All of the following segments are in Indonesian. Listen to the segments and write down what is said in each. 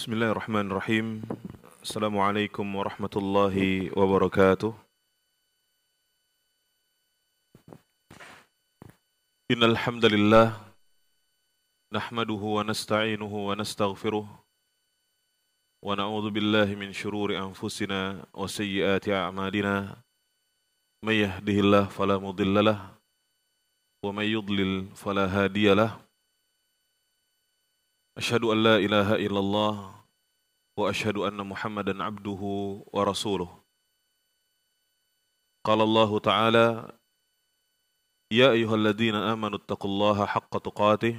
Bismillahirrahmanirrahim. Assalamualaikum warahmatullahi wabarakatuh. Innal hamdalillah nahmaduhu wa nasta'inuhu wa nastaghfiruh wa na'udzu billahi min shururi anfusina wa sayyiati a'malina. May yahdihillahu fala mudhillalah wa may yudlil fala hadiyalah. Asyhadu an la ilaha illallah wa asyhadu anna Muhammadan abduhu wa rasuluh. Qala Allah Ta'ala, ya ayyuhalladzina amanu taqullaha haqqa tuqatih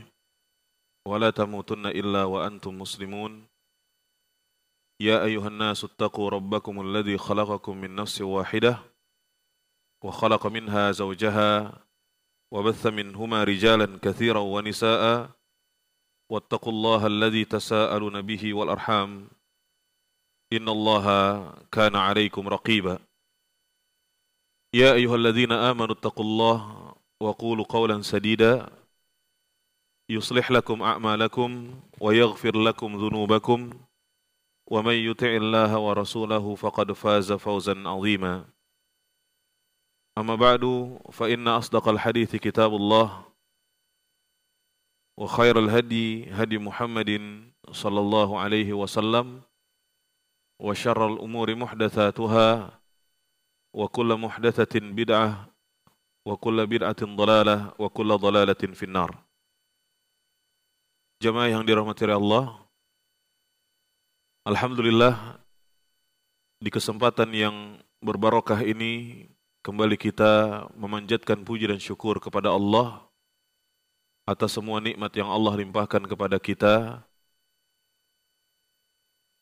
wa la tamutunna illa wa antum muslimun. Ya ayyuhan nasu taqu rabbakumul ladzi khalaqakum min nafsin wahidah wa khalaqa minha zawjaha wa batha minhuma rijalan katsiran wa nisaa'a wattaqullaha alladzi tasaaluna bihi wal arham innallaha kana 'alaikum raqiba. Ya ayyuhalladzina amanu taqullaha wa qulu qawlan sadida yuslih lakum a'malakum wa yaghfir lakum dhunubakum wa may yuti'illaha wa rasulahu faqad faza fawzan 'azima. Amma ba'du fa inna asdaqal hadithi kitabullah wa khairal hadi hadi Muhammadin sallallahu alaihi wasallam wa syarral umuri muhdatsatuha wa kullu muhdatsatin bid'ah wa kullu bid'atin dhalalah wa kullu dhalalatin finnar. Jamaah yang dirahmati Allah, alhamdulillah di kesempatan yang berbarokah ini kembali kita memanjatkan puji dan syukur kepada Allah atas semua nikmat yang Allah limpahkan kepada kita,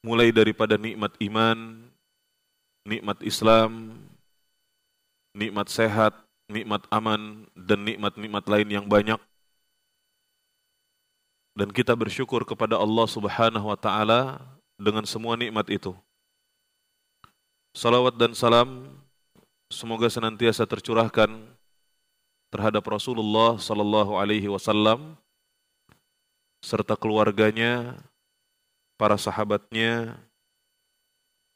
mulai daripada nikmat iman, nikmat Islam, nikmat sehat, nikmat aman, dan nikmat-nikmat lain yang banyak. Dan kita bersyukur kepada Allah Subhanahu wa Ta'ala dengan semua nikmat itu. Salawat dan salam semoga senantiasa tercurahkan terhadap Rasulullah sallallahu alaihi wasallam serta keluarganya, para sahabatnya,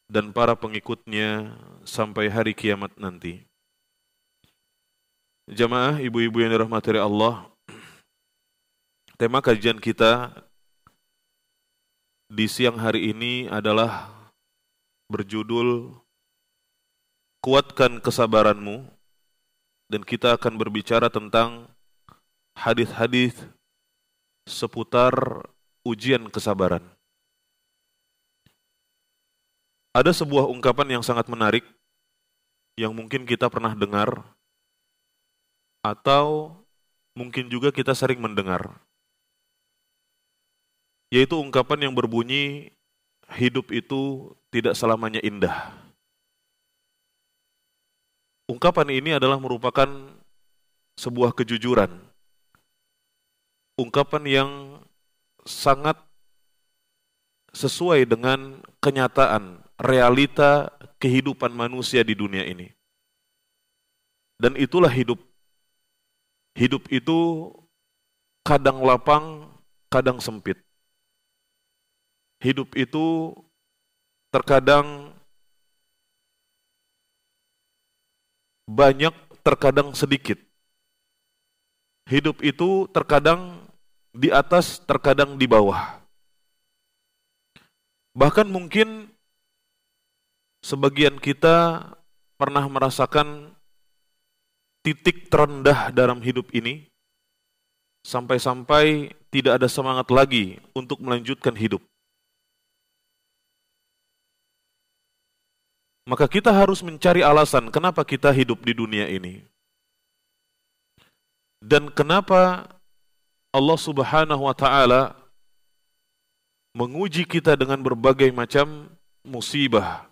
dan para pengikutnya sampai hari kiamat nanti. Jamaah ibu-ibu yang dirahmati Allah, tema kajian kita di siang hari ini adalah berjudul Kuatkan Kesabaranmu. Dan kita akan berbicara tentang hadis-hadis seputar ujian kesabaran. Ada sebuah ungkapan yang sangat menarik yang mungkin kita pernah dengar atau mungkin juga kita sering mendengar, yaitu ungkapan yang berbunyi, hidup itu tidak selamanya indah. Ungkapan ini adalah merupakan sebuah kejujuran. Ungkapan yang sangat sesuai dengan kenyataan, realita kehidupan manusia di dunia ini. Dan itulah hidup. Hidup itu kadang lapang, kadang sempit. Hidup itu terkadang banyak, terkadang sedikit. Hidup itu terkadang di atas, terkadang di bawah. Bahkan mungkin sebagian kita pernah merasakan titik terendah dalam hidup ini, sampai-sampai tidak ada semangat lagi untuk melanjutkan hidup. Maka kita harus mencari alasan kenapa kita hidup di dunia ini. Dan kenapa Allah Subhanahu wa Ta'ala menguji kita dengan berbagai macam musibah,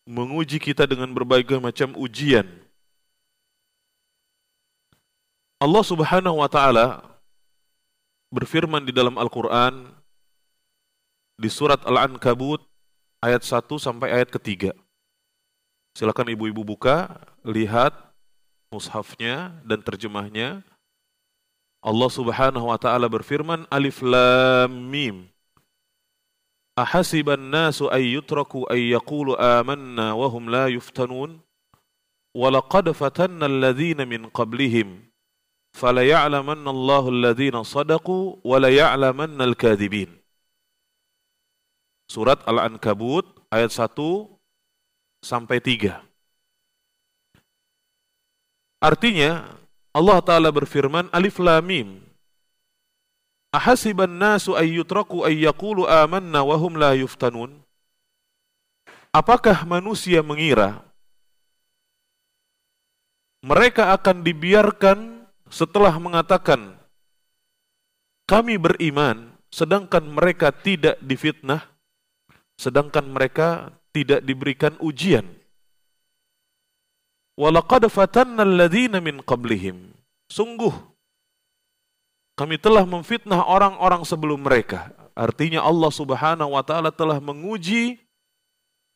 menguji kita dengan berbagai macam ujian. Allah Subhanahu wa Ta'ala berfirman di dalam Al-Quran di surat Al-Ankabut ayat 1 sampai ayat ketiga. Silakan ibu-ibu buka, lihat mushafnya dan terjemahnya. Allah Subhanahu wa Ta'ala berfirman, Alif Lam Mim. Ahasiban nasu ay yutraku ay yaqulu amanna wa hum la yuftanun wa laqad fatanna alladhina min qablihim fala ya'lamanna Allahu alladhina sadaqu wa la ya'lamanna al-kadhibin. Surat Al-Ankabut ayat 1 sampai 3. Artinya Allah Ta'ala berfirman, Alif Lam Mim. Ahasiban nasu ay yutraku ay yaqulu amanna wa hum la yuftanun. Apakah manusia mengira mereka akan dibiarkan setelah mengatakan kami beriman, sedangkan mereka tidak difitnah, sedangkan mereka tidak diberikan ujian. Walaqad fatanna alladhina min qablihim. Sungguh kami telah memfitnah orang-orang sebelum mereka. Artinya Allah Subhanahu wa taala telah menguji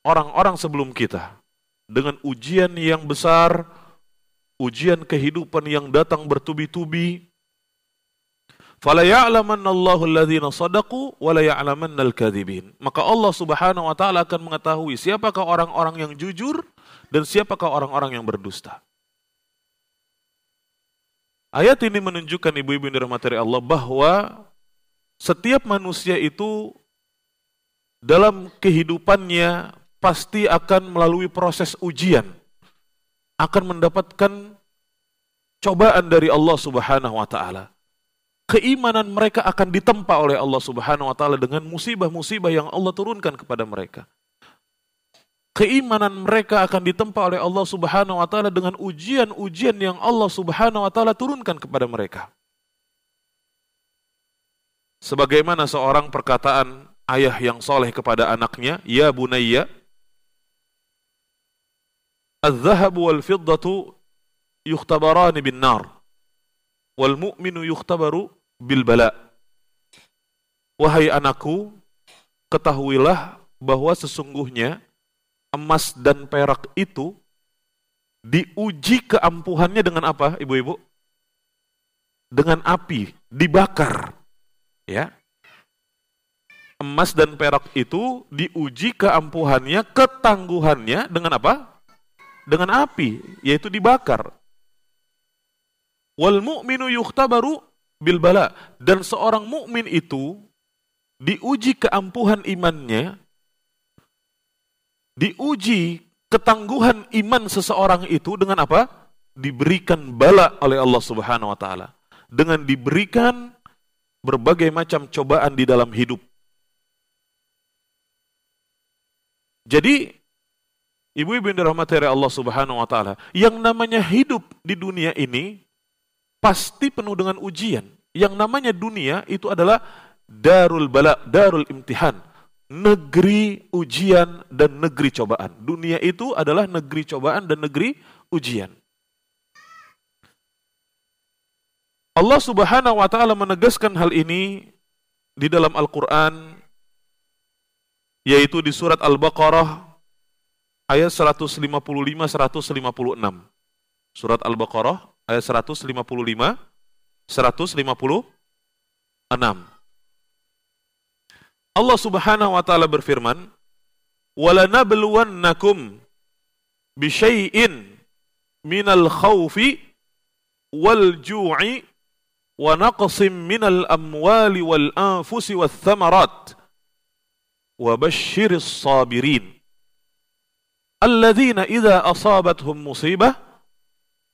orang-orang sebelum kita dengan ujian yang besar, ujian kehidupan yang datang bertubi-tubi. Fala ya'lamanna Allahu alladhina sadaqu wa la ya'lamanna al-kadhibin. Maka Allah Subhanahu wa taala akan mengetahui siapakah orang-orang yang jujur dan siapakah orang-orang yang berdusta. Ayat ini menunjukkan ibu-ibu yang dirahmati Allah bahwa setiap manusia itu dalam kehidupannya pasti akan melalui proses ujian, akan mendapatkan cobaan dari Allah Subhanahu wa taala. Keimanan mereka akan ditempa oleh Allah Subhanahu wa taala dengan musibah-musibah yang Allah turunkan kepada mereka. Keimanan mereka akan ditempa oleh Allah Subhanahu wa taala dengan ujian-ujian yang Allah Subhanahu wa taala turunkan kepada mereka. Sebagaimana seorang perkataan ayah yang soleh kepada anaknya, ya bunayya, adz-dzahabu wal fiddatu yukhtabarani bin nar, wal mu'minu yukhtabaru bil bala. Wahai anakku, ketahuilah bahwa sesungguhnya emas dan perak itu diuji keampuhannya dengan apa, ibu-ibu? Dengan api, dibakar. Ya. Emas dan perak itu diuji keampuhannya, ketangguhannya dengan apa? Dengan api, yaitu dibakar. Wal mu'minu yukhtabaru bil bala. Dan seorang mukmin itu diuji keampuhan imannya, diuji ketangguhan iman seseorang itu dengan apa? Diberikan bala oleh Allah Subhanahu wa taala. Dengan diberikan berbagai macam cobaan di dalam hidup. Jadi, ibu-ibu yang dirahmati Allah Subhanahu wa taala, yang namanya hidup di dunia ini pasti penuh dengan ujian. Yang namanya dunia itu adalah darul bala, darul imtihan. Negeri ujian dan negeri cobaan. Dunia itu adalah negeri cobaan dan negeri ujian. Allah Subhanahu wa taala menegaskan hal ini di dalam Al-Qur'an, yaitu di surat Al-Baqarah ayat 155-156. Surat Al-Baqarah ayat 155-156. Allah Subhanahu wa taala berfirman, "Walanabluwannakum bisyai'in minal khaufi wal ju'i wa naqsim minal amwali wal anfusi wath thamarat wa basyyiris sabirin alladzina idza asabathum musibah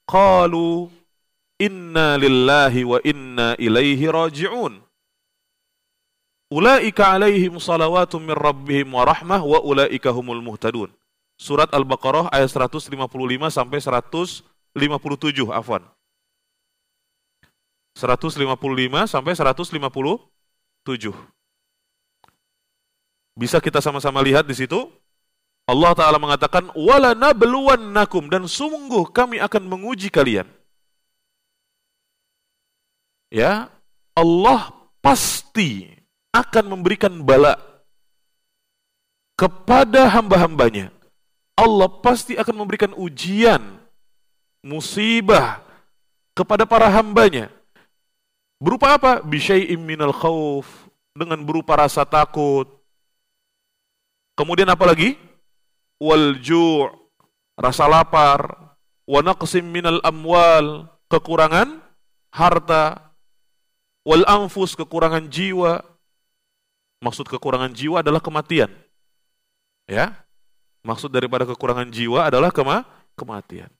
qalu inna lillahi wa inna ilaihi raji'un." Ulaika alaihim salawatun min rabbihim wa rahmah wa ulaika humul muhtadun. Surat Al-Baqarah ayat 155 sampai 157, afwan. 155 sampai 157. Bisa kita sama-sama lihat di situ? Allah Ta'ala mengatakan, wala nabluwannakum, dan sungguh kami akan menguji kalian. Ya, Allah pasti akan memberikan bala kepada hamba-hambanya. Allah pasti akan memberikan ujian, musibah kepada para hambanya. Berupa apa? Bisyai'im minal khauf, dengan berupa rasa takut, Kemudian apa lagi? Wal ju', rasa lapar, wa naqsim minal amwal, kekurangan harta, wal anfus, kekurangan jiwa. Maksud kekurangan jiwa adalah kematian. Ya. Maksud daripada kekurangan jiwa adalah kematian.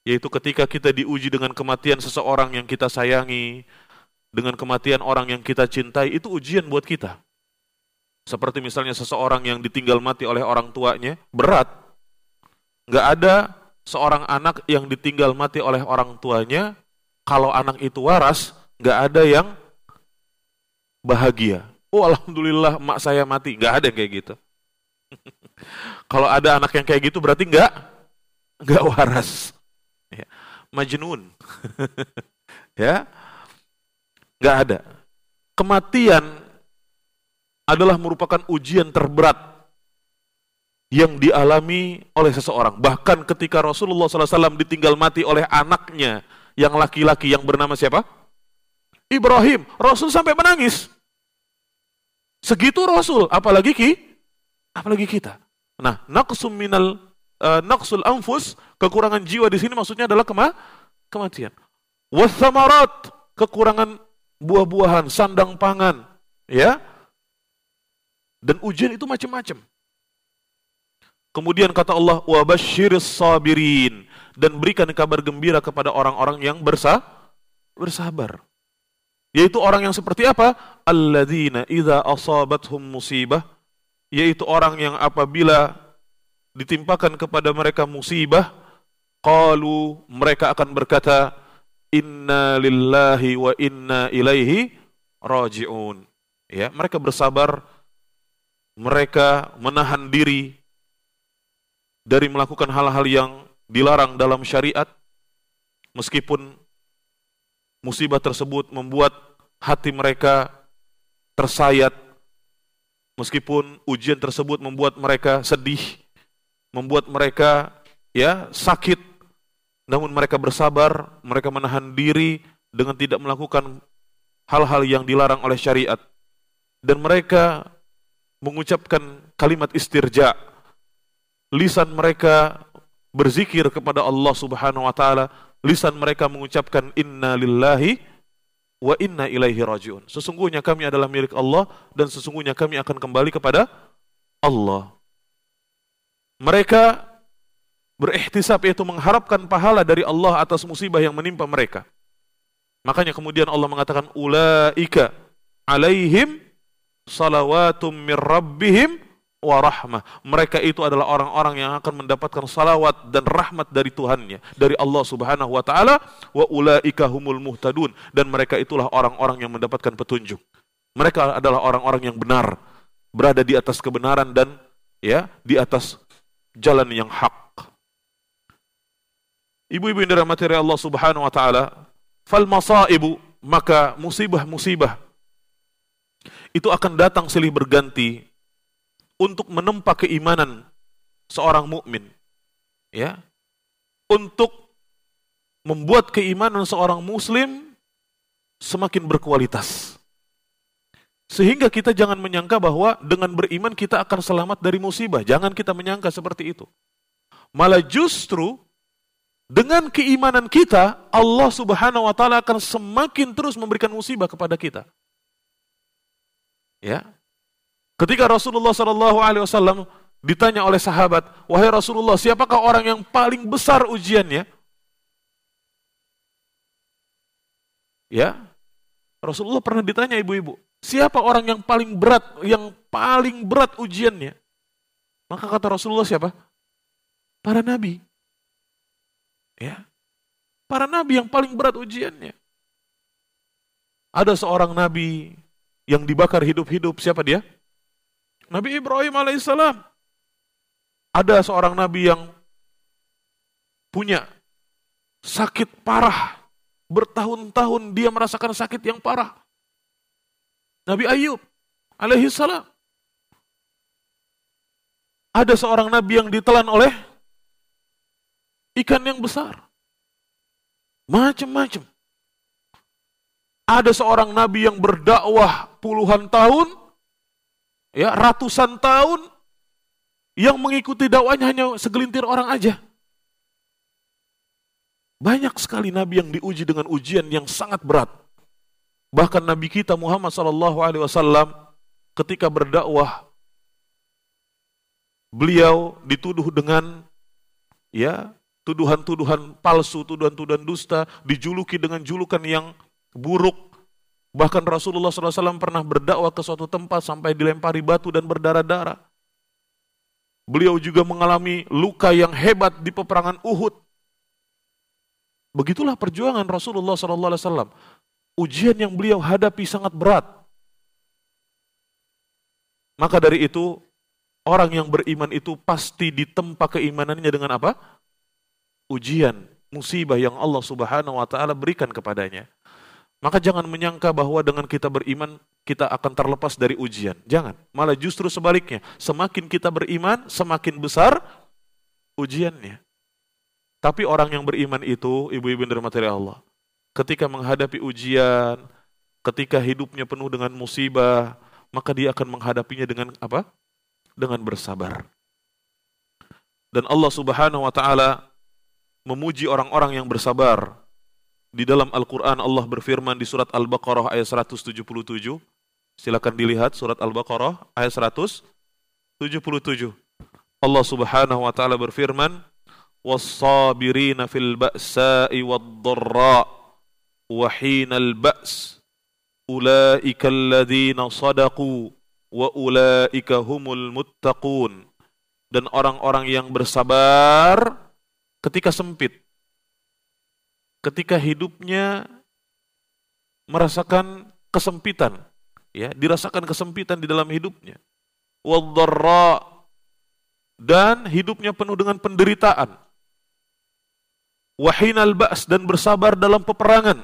Yaitu ketika kita diuji dengan kematian seseorang yang kita sayangi, dengan kematian orang yang kita cintai, itu ujian buat kita. Seperti misalnya seseorang yang ditinggal mati oleh orang tuanya, berat. Nggak ada seorang anak yang ditinggal mati oleh orang tuanya, kalau anak itu waras, nggak ada yang bahagia. Oh alhamdulillah emak saya mati, nggak ada yang kayak gitu. Kalau ada anak yang kayak gitu berarti nggak waras. Ya. Majnun. Ya. Nggak ada. Kematian adalah merupakan ujian terberat yang dialami oleh seseorang. Bahkan ketika Rasulullah SAW ditinggal mati oleh anaknya yang laki-laki yang bernama siapa? Ibrahim. Rasul sampai menangis. Segitu Rasul, apalagi kita. Nah, naqsul anfus, kekurangan jiwa di sini maksudnya adalah kematian. Wathamarat, kekurangan buah-buahan, sandang pangan, ya. Dan ujian itu macam-macam. Kemudian kata Allah, wa basyiris sabirin, dan berikan kabar gembira kepada orang-orang yang bersabar. Yaitu orang yang seperti apa? Alladzina idza asabathum musibah, yaitu orang yang apabila ditimpakan kepada mereka musibah, qalu, mereka akan berkata, inna lillahi wa inna ilaihi raji'un. Ya, mereka bersabar, mereka menahan diri dari melakukan hal-hal yang dilarang dalam syariat, meskipun musibah tersebut membuat hati mereka tersayat, meskipun ujian tersebut membuat mereka sedih, membuat mereka sakit, namun mereka bersabar, mereka menahan diri dengan tidak melakukan hal-hal yang dilarang oleh syariat, dan mereka mengucapkan kalimat istirja. Lisan mereka berzikir kepada Allah Subhanahu wa taala, lisan mereka mengucapkan inna lillahi wa inna ilaihi raji'un. Sesungguhnya kami adalah milik Allah dan sesungguhnya kami akan kembali kepada Allah. Mereka berihtisab, yaitu mengharapkan pahala dari Allah atas musibah yang menimpa mereka. Makanya kemudian Allah mengatakan ulaika alaihim salawatum mir rabbihim wa rahmah. Mereka itu adalah orang-orang yang akan mendapatkan salawat dan rahmat dari Tuhannya, dari Allah Subhanahu wa taala, wa ulaika humul muhtadun, dan mereka itulah orang-orang yang mendapatkan petunjuk. Mereka adalah orang-orang yang benar, berada di atas kebenaran dan di atas jalan yang hak. Ibu-ibu yang dirahmati Allah Subhanahu wa taala, fal masaibu, maka musibah-musibah itu akan datang silih berganti untuk menempa keimanan seorang mukmin, untuk membuat keimanan seorang muslim semakin berkualitas. Sehingga kita jangan menyangka bahwa dengan beriman kita akan selamat dari musibah. Jangan kita menyangka seperti itu. Malah justru dengan keimanan kita, Allah Subhanahu wa taala akan semakin terus memberikan musibah kepada kita. Ketika Rasulullah SAW ditanya oleh sahabat, wahai Rasulullah, siapakah orang yang paling besar ujiannya? Rasulullah pernah ditanya ibu-ibu, siapa orang yang paling berat ujiannya? Maka kata Rasulullah siapa? Para nabi. Para nabi yang paling berat ujiannya. Ada seorang nabi yang dibakar hidup-hidup, siapa dia? Nabi Ibrahim alaihissalam. Ada seorang nabi yang punya sakit parah, bertahun-tahun dia merasakan sakit yang parah. Nabi Ayub alaihissalam. Ada seorang nabi yang ditelan oleh ikan yang besar. Macam-macam. Ada seorang nabi yang berdakwah puluhan tahun, ratusan tahun, Yang mengikuti dakwanya hanya segelintir orang aja. Banyak sekali nabi yang diuji dengan ujian yang sangat berat. Bahkan Nabi kita Muhammad SAW ketika berdakwah, beliau dituduh dengan tuduhan-tuduhan palsu, tuduhan-tuduhan dusta, dijuluki dengan julukan yang buruk. Bahkan Rasulullah SAW pernah berdakwah ke suatu tempat sampai dilempari batu dan berdarah-darah. Beliau juga mengalami luka yang hebat di peperangan Uhud. Begitulah perjuangan Rasulullah SAW. Ujian yang beliau hadapi sangat berat. Maka dari itu, orang yang beriman itu pasti ditempa keimanannya dengan apa? Ujian, musibah yang Allah Subhanahu wa taala berikan kepadanya. Maka jangan menyangka bahwa dengan kita beriman, kita akan terlepas dari ujian. Jangan, malah justru sebaliknya. Semakin kita beriman, semakin besar ujiannya. Tapi orang yang beriman itu, ibu-ibu yang dirahmati Allah, ketika menghadapi ujian, ketika hidupnya penuh dengan musibah, maka dia akan menghadapinya dengan apa? Dengan bersabar. Dan Allah Subhanahu wa taala memuji orang-orang yang bersabar. Di dalam Al-Quran Allah berfirman di surat Al-Baqarah ayat 177. Silakan dilihat surat Al-Baqarah ayat 177. Allah Subhanahu wa taala berfirman, "Was-sabirina fil ba'sa'i wad-dharra wa hinal ba's ulaika alladzina shadaqu wa ulaika humul muttaqun." Dan orang-orang yang bersabar ketika sempit, ketika hidupnya merasakan kesempitan, dirasakan kesempitan di dalam hidupnya. Wad-dharra, dan hidupnya penuh dengan penderitaan. Wahinal ba's, dan bersabar dalam peperangan.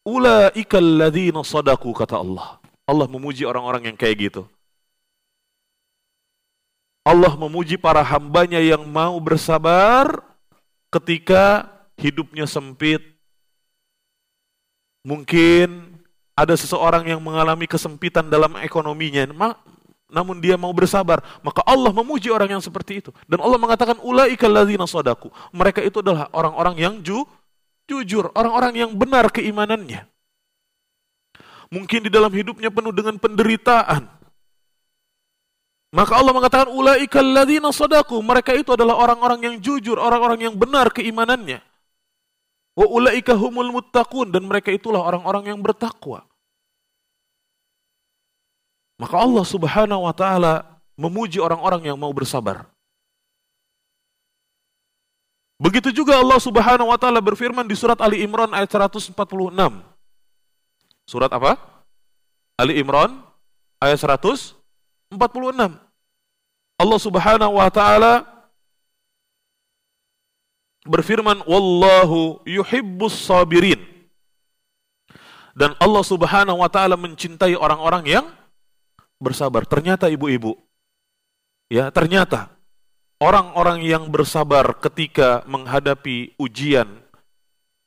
Ulaika alladzina shadaqu, kata Allah. Allah memuji orang-orang yang kayak gitu. Allah memuji para hambanya yang mau bersabar ketika hidupnya sempit. Mungkin ada seseorang yang mengalami kesempitan dalam ekonominya, namun dia mau bersabar, maka Allah memuji orang yang seperti itu. Dan Allah mengatakan ulaika alladzina shadaqu. Mereka itu adalah orang-orang yang jujur, orang-orang yang benar keimanannya. Mungkin di dalam hidupnya penuh dengan penderitaan, maka Allah mengatakan ulaika alladzina shadaqu. Mereka itu adalah orang-orang yang jujur, orang-orang yang benar keimanannya. Wa ulaika humul muttaqun, dan mereka itulah orang-orang yang bertakwa. Maka Allah Subhanahu wa taala memuji orang-orang yang mau bersabar. Begitu juga Allah Subhanahu wa taala berfirman di surat Ali Imran ayat 146. Surat apa? Ali Imran ayat 146. Allah Subhanahu wa taala berfirman, wallahu yuhibbus sabirin. Dan Allah Subhanahu wa taala mencintai orang-orang yang bersabar. Ternyata ibu-ibu, ternyata orang-orang yang bersabar ketika menghadapi ujian,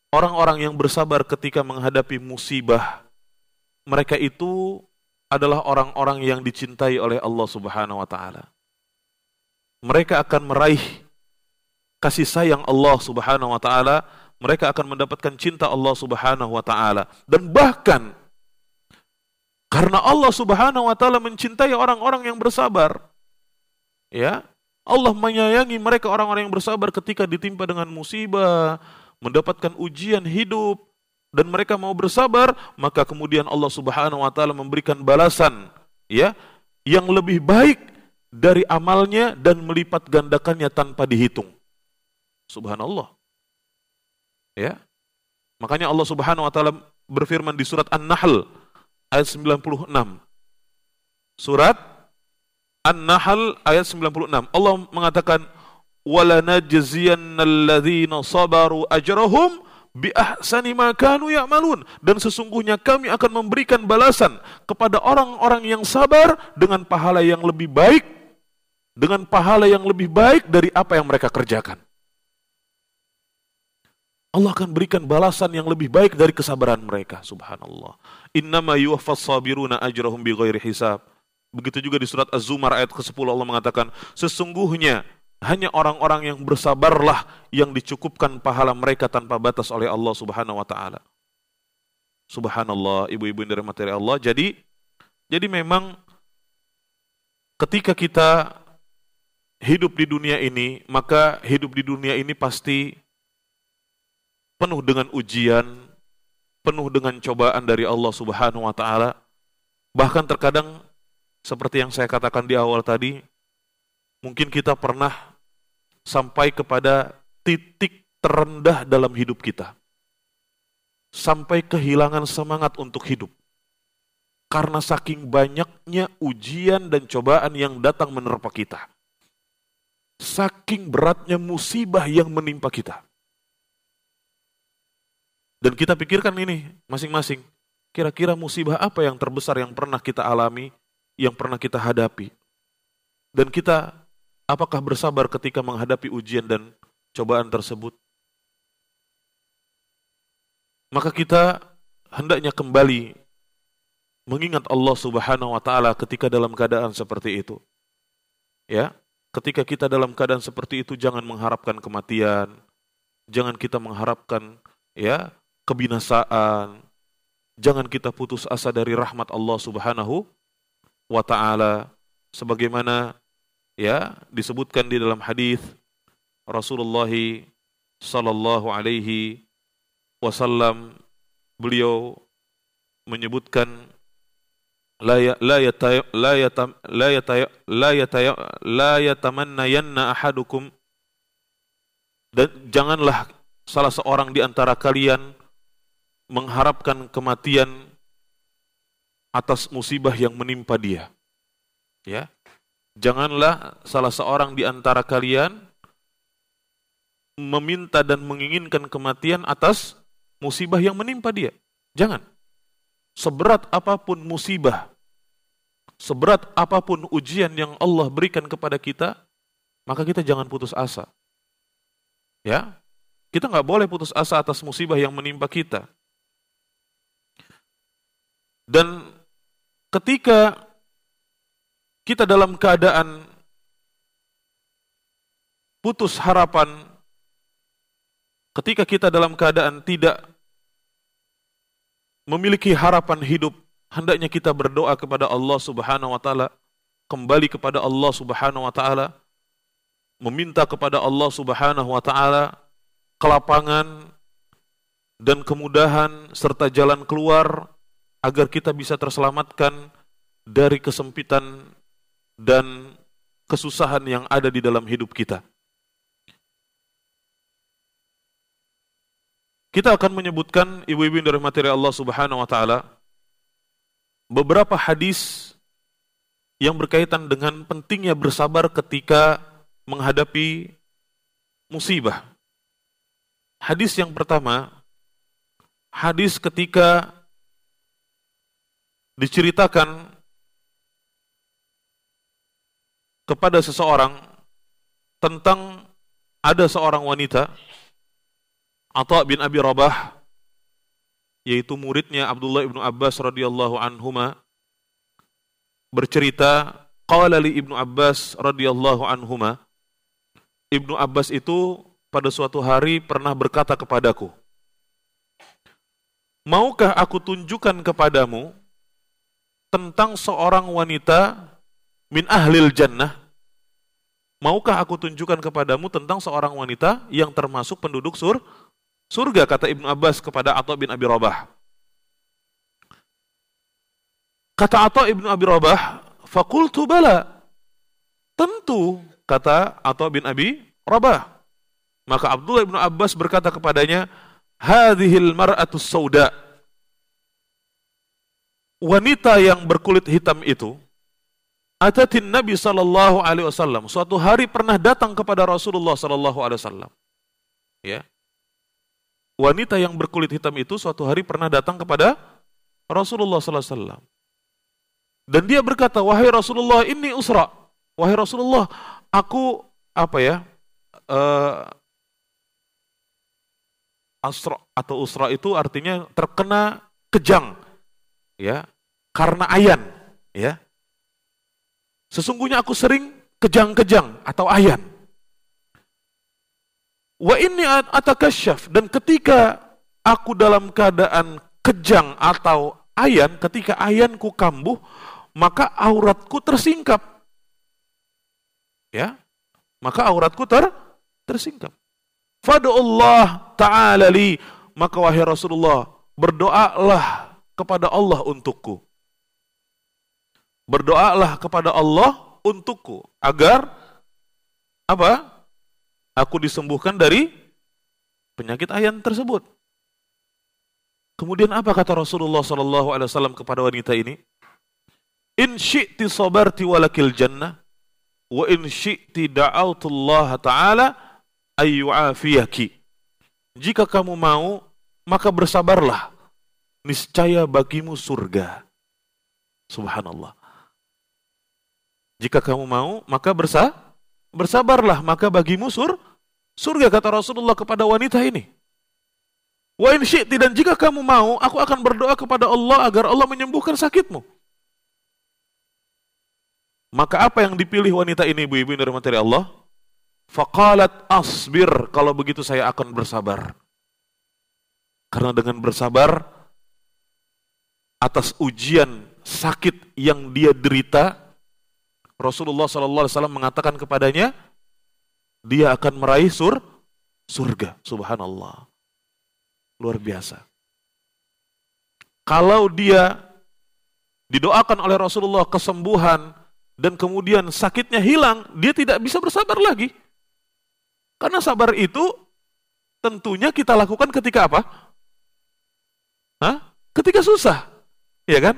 orang-orang yang bersabar ketika menghadapi musibah, mereka itu adalah orang-orang yang dicintai oleh Allah Subhanahu wa taala. Mereka akan meraih kasih sayang Allah Subhanahu wa taala, mereka akan mendapatkan cinta Allah Subhanahu wa taala. Dan bahkan karena Allah Subhanahu wa taala mencintai orang-orang yang bersabar, Allah menyayangi mereka, orang-orang yang bersabar ketika ditimpa dengan musibah, mendapatkan ujian hidup, dan mereka mau bersabar, maka kemudian Allah Subhanahu wa taala memberikan balasan yang lebih baik dari amalnya dan melipat gandakannya tanpa dihitung. Subhanallah. Makanya Allah Subhanahu wa taala berfirman di surat An-Nahl ayat 96. Surat An-Nahl ayat 96. Allah mengatakan walanajziyannal ladzina sabaru ajrahum bi ahsani ma kanu ya'malun. Dan sesungguhnya kami akan memberikan balasan kepada orang-orang yang sabar dengan pahala yang lebih baik, dari apa yang mereka kerjakan. Allah akan berikan balasan yang lebih baik dari kesabaran mereka. Subhanallah. Innama yuwaffas sabiruna ajrahum bighairi hisab. Begitu juga di surat Az-Zumar ayat ke-10 Allah mengatakan, sesungguhnya hanya orang-orang yang bersabarlah yang dicukupkan pahala mereka tanpa batas oleh Allah Subhanahu wa taala. Subhanallah, ibu-ibu yang dirahmati Allah. Jadi memang ketika kita hidup di dunia ini, maka hidup di dunia ini pasti penuh dengan ujian, penuh dengan cobaan dari Allah Subhanahu wa taala. Bahkan terkadang seperti yang saya katakan di awal tadi, mungkin kita pernah sampai kepada titik terendah dalam hidup kita. Sampai kehilangan semangat untuk hidup. Karena saking banyaknya ujian dan cobaan yang datang menerpa kita. Saking beratnya musibah yang menimpa kita. Dan kita pikirkan ini masing-masing. Kira-kira musibah apa yang terbesar yang pernah kita alami, yang pernah kita hadapi. Dan kita apakah bersabar ketika menghadapi ujian dan cobaan tersebut? Maka kita hendaknya kembali mengingat Allah Subhanahu wa taala ketika dalam keadaan seperti itu. Ya, ketika kita dalam keadaan seperti itu jangan mengharapkan kematian, jangan kita mengharapkan ya kebinasaan, jangan kita putus asa dari rahmat Allah Subhanahu wa taala sebagaimana ya disebutkan di dalam hadis Rasulullah sallallahu alaihi wasallam, beliau menyebutkan la yatamannayanna ahadukum, dan janganlah salah seorang di antara kalian mengharapkan kematian atas musibah yang menimpa dia. Ya. Janganlah salah seorang di antara kalian meminta dan menginginkan kematian atas musibah yang menimpa dia. Jangan. Seberat apapun musibah, seberat apapun ujian yang Allah berikan kepada kita, maka kita jangan putus asa. Ya, kita nggak boleh putus asa atas musibah yang menimpa kita. Dan ketika kita dalam keadaan putus harapan, ketika kita dalam keadaan tidak memiliki harapan hidup, hendaknya kita berdoa kepada Allah Subhanahu wa taala, kembali kepada Allah Subhanahu wa taala, meminta kepada Allah Subhanahu wa taala kelapangan dan kemudahan serta jalan keluar agar kita bisa terselamatkan dari kesempitan dan kesusahan yang ada di dalam hidup kita. Kita akan menyebutkan, ibu-ibu yang dirahmati Allah Subhanahu wa taala, beberapa hadis yang berkaitan dengan pentingnya bersabar ketika menghadapi musibah. Hadis yang pertama, hadis ketika diceritakan kepada seseorang tentang ada seorang wanita, Atha bin Abi Rabah, yaitu muridnya Abdullah ibnu Abbas radhiyallahu anhuma, bercerita, qala li Ibnu Abbas radhiyallahu anhuma, Ibnu Abbas itu pada suatu hari pernah berkata kepadaku, maukah aku tunjukkan kepadamu tentang seorang wanita min ahlil jannah? Maukah aku tunjukkan kepadamu tentang seorang wanita yang termasuk penduduk surga, kata Ibnu Abbas kepada Atha bin Abi Rabah. Kata Atha bin Abi Rabah, faqultu bala. Tentu, kata Atha bin Abi Rabah. Maka Abdullah bin Abbas berkata kepadanya, hadhil mar'atus sauda. Wanita yang berkulit hitam itu, atatin Nabi sallallahu alaihi wasallam, suatu hari pernah datang kepada Rasulullah sallallahu alaihi wasallam. Ya. Wanita yang berkulit hitam itu suatu hari pernah datang kepada Rasulullah sallallahu alaihi wasallam. Dan dia berkata, wahai Rasulullah, ini usra. Wahai Rasulullah, aku asra atau usra itu artinya terkena kejang, ya, karena ayan, ya. Sesungguhnya aku sering kejang-kejang atau ayan. Wa inni atakasyaf, dan ketika aku dalam keadaan kejang atau ayan, ketika ayanku kambuh, maka auratku tersingkap. Ya, maka auratku tersingkap. Fad'ullah ta'ala li, maka wahai Rasulullah, berdoalah kepada Allah untukku. Berdoalah kepada Allah untukku agar apa? Aku disembuhkan dari penyakit ayan tersebut. Kemudian apa kata Rasulullah sallallahu alaihi wasallam kepada wanita ini? In syi'ti sabarti walakil jannah wa in syi'ti da'autullaha ta'ala ayyu'afiyaki. Jika kamu mau, maka bersabarlah, niscaya bagimu surga. Subhanallah. Jika kamu mau, maka bersabarlah, maka bagimu surga, kata Rasulullah kepada wanita ini. Wa in syi'ti, dan jika kamu mau, aku akan berdoa kepada Allah agar Allah menyembuhkan sakitmu. Maka apa yang dipilih wanita ini, ibu-ibu yang dirahmati Allah? Faqalat asbir, kalau begitu saya akan bersabar. Karena dengan bersabar atas ujian sakit yang dia derita, Rasulullah SAW mengatakan kepadanya, dia akan meraih surga. Subhanallah. Luar biasa. Kalau dia didoakan oleh Rasulullah kesembuhan dan kemudian sakitnya hilang, dia tidak bisa bersabar lagi. Karena sabar itu tentunya kita lakukan ketika apa? Ketika susah. Ya kan?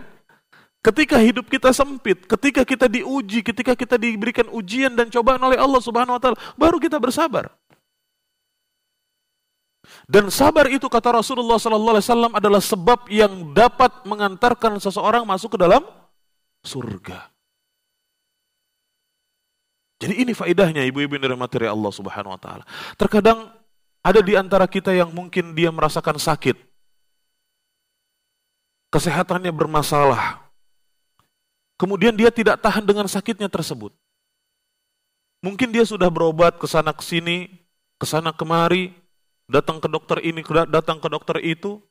Ketika hidup kita sempit, ketika kita diuji, ketika kita diberikan ujian dan cobaan oleh Allah Subhanahu wa taala, baru kita bersabar. Dan sabar itu, kata Rasulullah sallallahu alaihi wasallam, adalah sebab yang dapat mengantarkan seseorang masuk ke dalam surga. Jadi ini faedahnya, ibu-ibu yang dirahmati Allah Subhanahu wa taala. Terkadang ada di antara kita yang mungkin dia merasakan sakit, kesehatannya bermasalah, kemudian dia tidak tahan dengan sakitnya tersebut. Mungkin dia sudah berobat ke sana ke sini, ke sana kemari, datang ke dokter ini, datang ke dokter itu,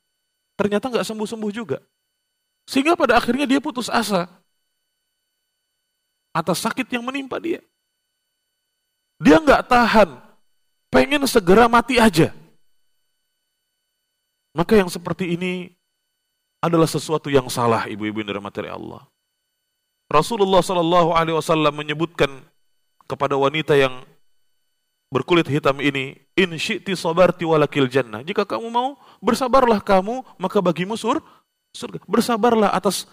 ternyata nggak sembuh-sembuh juga. Sehingga pada akhirnya dia putus asa atas sakit yang menimpa dia. Dia nggak tahan, pengen segera mati aja. Maka yang seperti ini adalah sesuatu yang salah, ibu-ibu yang dirahmati Allah. Rasulullah Shallallahu Alaihi Wasallam menyebutkan kepada wanita yang berkulit hitam ini, in syi'ti sabarti walakil jannah. Jika kamu mau, bersabarlah kamu, maka bagimu surga. Bersabarlah atas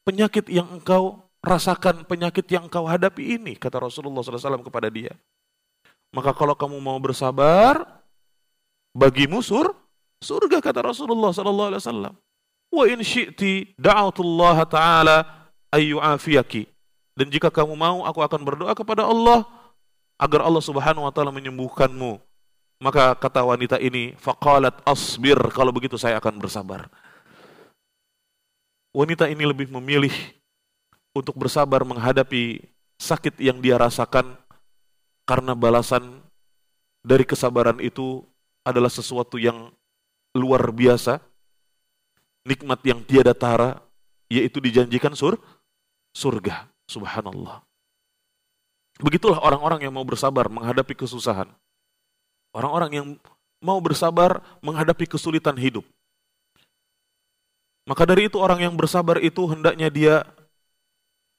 penyakit yang engkau rasakan, penyakit yang engkau hadapi ini, kata Rasulullah SAW kepada dia. Maka kalau kamu mau bersabar, bagimu surga, kata Rasulullah SAW. Wa in syi'ti da'autullaha ta'ala ayyu'afiyaki. Dan jika kamu mau, aku akan berdoa kepada Allah agar Allah Subhanahu wa taala menyembuhkanmu. Maka kata wanita ini, faqalat asbir, kalau begitu saya akan bersabar. Wanita ini lebih memilih untuk bersabar menghadapi sakit yang dia rasakan, karena balasan dari kesabaran itu adalah sesuatu yang luar biasa, nikmat yang tiada tara, yaitu dijanjikan surga. Subhanallah. Begitulah orang-orang yang mau bersabar menghadapi kesusahan. Orang-orang yang mau bersabar menghadapi kesulitan hidup. Maka dari itu orang yang bersabar itu hendaknya dia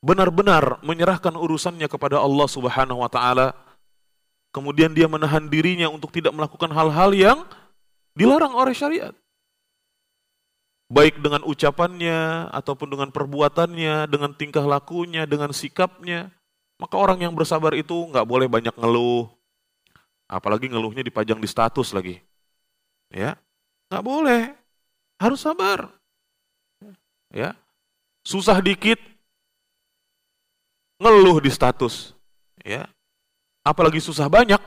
benar-benar menyerahkan urusannya kepada Allah Subhanahu wa taala. Kemudian dia menahan dirinya untuk tidak melakukan hal-hal yang dilarang oleh syariat. Baik dengan ucapannya, ataupun dengan perbuatannya, dengan tingkah lakunya, dengan sikapnya. Maka orang yang bersabar itu nggak boleh banyak ngeluh. Apalagi ngeluhnya dipajang di status lagi. Ya, nggak boleh. Harus sabar. Ya, susah dikit, ngeluh di status. Ya, apalagi susah banyak.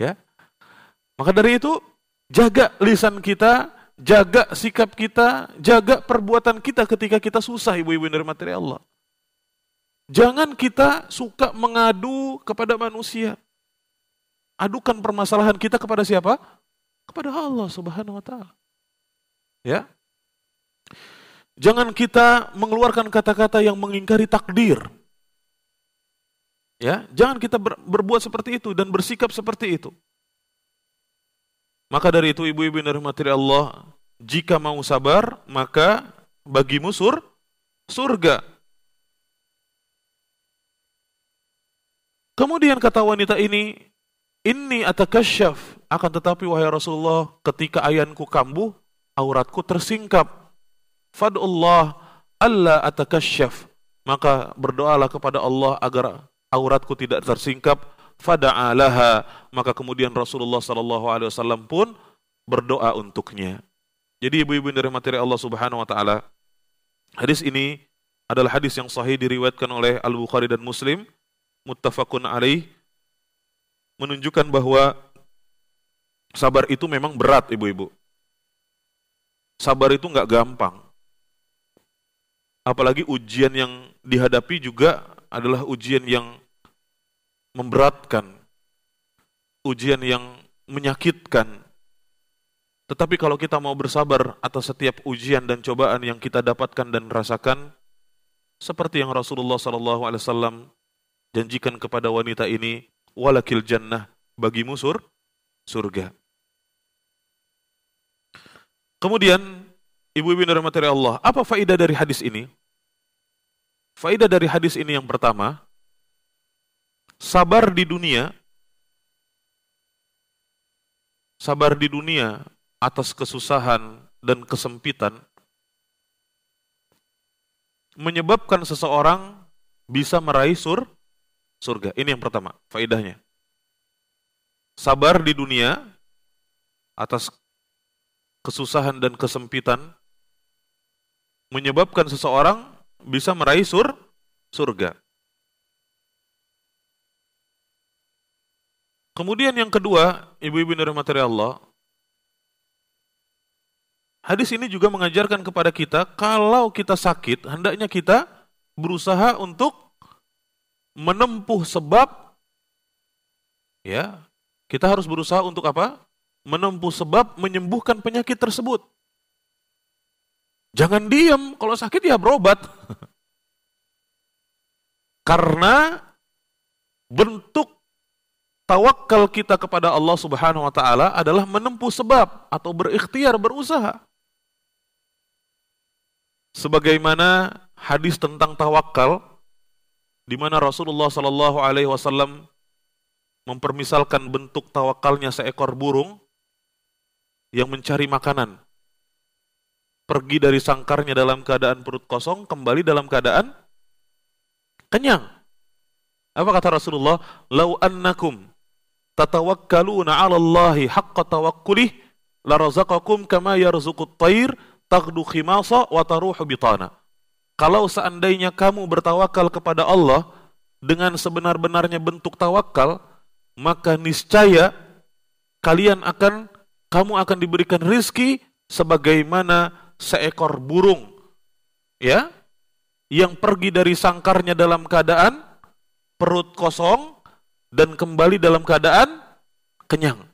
Ya, maka dari itu jaga lisan kita, jaga sikap kita, jaga perbuatan kita ketika kita susah, ibu-ibu yang dirahmati Allah. Jangan kita suka mengadu kepada manusia. Adukan permasalahan kita kepada siapa? Kepada Allah Subhanahu wa taala. Ya. Jangan kita mengeluarkan kata-kata yang mengingkari takdir. Ya, jangan kita berbuat seperti itu dan bersikap seperti itu. Maka dari itu ibu-ibu yang dirahmati Allah, jika mau sabar, maka bagimu surga. Kemudian kata wanita ini, inni atakasyaf, akan tetapi wahai Rasulullah, ketika ayanku kambuh, auratku tersingkap. Fad'ullah alla atakasyaf, maka berdoalah kepada Allah agar auratku tidak tersingkap. Fada'alaha, maka kemudian Rasulullah SAW pun berdoa untuknya. Jadi ibu-ibu yang dirahmati Allah Subhanahu wa taala, hadis ini adalah hadis yang sahih diriwayatkan oleh Al-Bukhari dan Muslim, muttafaqun alaih, menunjukkan bahwa sabar itu memang berat, ibu-ibu. Sabar itu nggak gampang. Apalagi ujian yang dihadapi juga adalah ujian yang memberatkan, ujian yang menyakitkan. Tetapi kalau kita mau bersabar atas setiap ujian dan cobaan yang kita dapatkan dan rasakan, seperti yang Rasulullah SAW janjikan kepada wanita ini, walakil jannah, bagimu surga. Kemudian, ibu-ibu yang dirahmati Allah, apa faedah dari hadis ini? Faedah dari hadis ini yang pertama, sabar di dunia atas kesusahan dan kesempitan menyebabkan seseorang bisa meraih surga. Ini yang pertama, faedahnya. Sabar di dunia atas kesusahan dan kesempitan menyebabkan seseorang bisa meraih surga. Kemudian yang kedua, ibu-ibu yang dirahmati Allah, hadis ini juga mengajarkan kepada kita, kalau kita sakit, hendaknya kita berusaha untuk menempuh sebab, ya, kita harus berusaha untuk apa? Menempuh sebab menyembuhkan penyakit tersebut. Jangan diam, kalau sakit ya berobat. Karena bentuk tawakal kita kepada Allah Subhanahu wa taala adalah menempuh sebab atau berikhtiar, berusaha. Sebagaimana hadis tentang tawakal di mana Rasulullah sallallahu alaihi wasallam mempermisalkan bentuk tawakalnya seekor burung yang mencari makanan. Pergi dari sangkarnya dalam keadaan perut kosong, kembali dalam keadaan kenyang. Apa kata Rasulullah? Lau annakum tatawakkaluna 'ala Allahi haqqa tawakkulih la razaqakum kama yarzuqut thair taghdu khimasa wa taruhu bitana. Kalau seandainya kamu bertawakal kepada Allah dengan sebenar-benarnya bentuk tawakal, maka niscaya kamu akan diberikan rizki sebagaimana seekor burung, ya, yang pergi dari sangkarnya dalam keadaan perut kosong dan kembali dalam keadaan kenyang.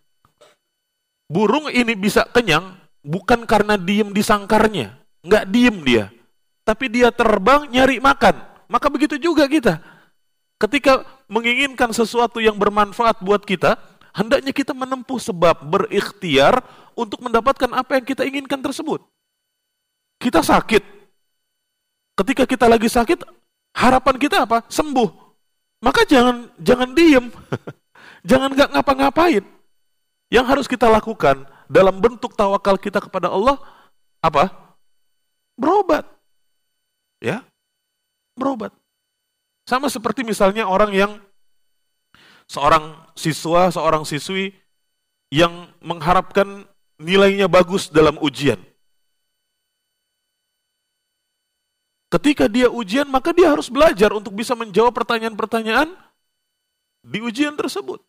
Burung ini bisa kenyang bukan karena diem di sangkarnya, nggak diem dia, tapi dia terbang nyari makan. Maka begitu juga kita. Ketika menginginkan sesuatu yang bermanfaat buat kita, hendaknya kita menempuh sebab, berikhtiar untuk mendapatkan apa yang kita inginkan tersebut. Kita sakit. Ketika kita lagi sakit, harapan kita apa? Sembuh. Maka jangan diem. Jangan nggak ngapa-ngapain. Yang harus kita lakukan dalam bentuk tawakal kita kepada Allah, apa? Berobat. Ya, berobat. Sama seperti misalnya seorang siswa, seorang siswi yang mengharapkan nilainya bagus dalam ujian. Ketika dia ujian, maka dia harus belajar untuk bisa menjawab pertanyaan-pertanyaan di ujian tersebut.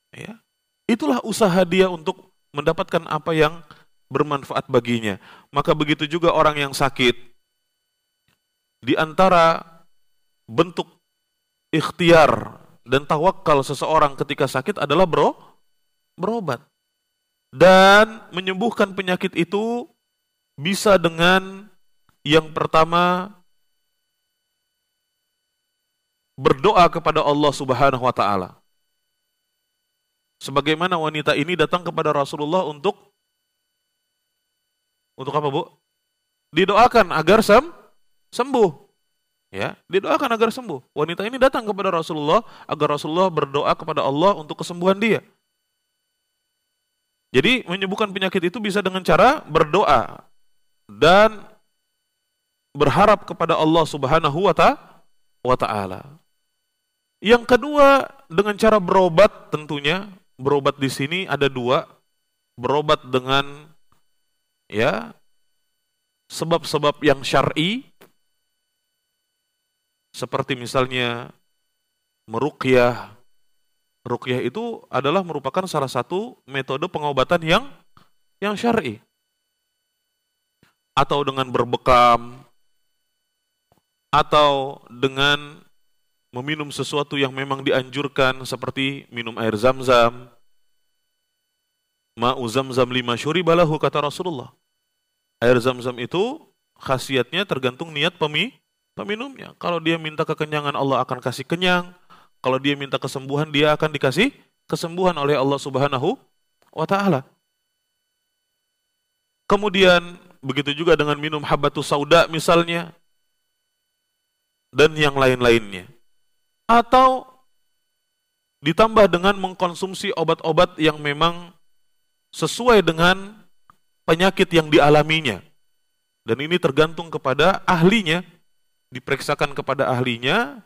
Ya. Itulah usaha dia untuk mendapatkan apa yang bermanfaat baginya. Maka begitu juga orang yang sakit. Di antara bentuk ikhtiar dan tawakal seseorang ketika sakit adalah berobat. Dan menyembuhkan penyakit itu bisa dengan yang pertama berdoa kepada Allah Subhanahu wa taala. Sebagaimana wanita ini datang kepada Rasulullah untuk apa, Bu? Didoakan agar sembuh. Ya, didoakan agar sembuh. Wanita ini datang kepada Rasulullah agar Rasulullah berdoa kepada Allah untuk kesembuhan dia. Jadi menyembuhkan penyakit itu bisa dengan cara berdoa dan berharap kepada Allah Subhanahu wa taala. Yang kedua dengan cara berobat tentunya. Berobat di sini ada dua. Berobat dengan sebab-sebab yang syar'i, seperti misalnya meruqyah. Ruqyah itu adalah merupakan salah satu metode pengobatan yang syar'i. Atau dengan berbekam, atau dengan meminum sesuatu yang memang dianjurkan seperti minum air zam-zam. Ma'u zam-zam lima syuriba lahu, kata Rasulullah. Air zam-zam itu khasiatnya tergantung niat peminumnya. Kalau dia minta kekenyangan, Allah akan kasih kenyang. Kalau dia minta kesembuhan, dia akan dikasih kesembuhan oleh Allah Subhanahu wa taala. Kemudian begitu juga dengan minum habbatus sauda misalnya, dan yang lain-lainnya. Atau ditambah dengan mengkonsumsi obat-obat yang memang sesuai dengan penyakit yang dialaminya. Dan ini tergantung kepada ahlinya, diperiksakan kepada ahlinya,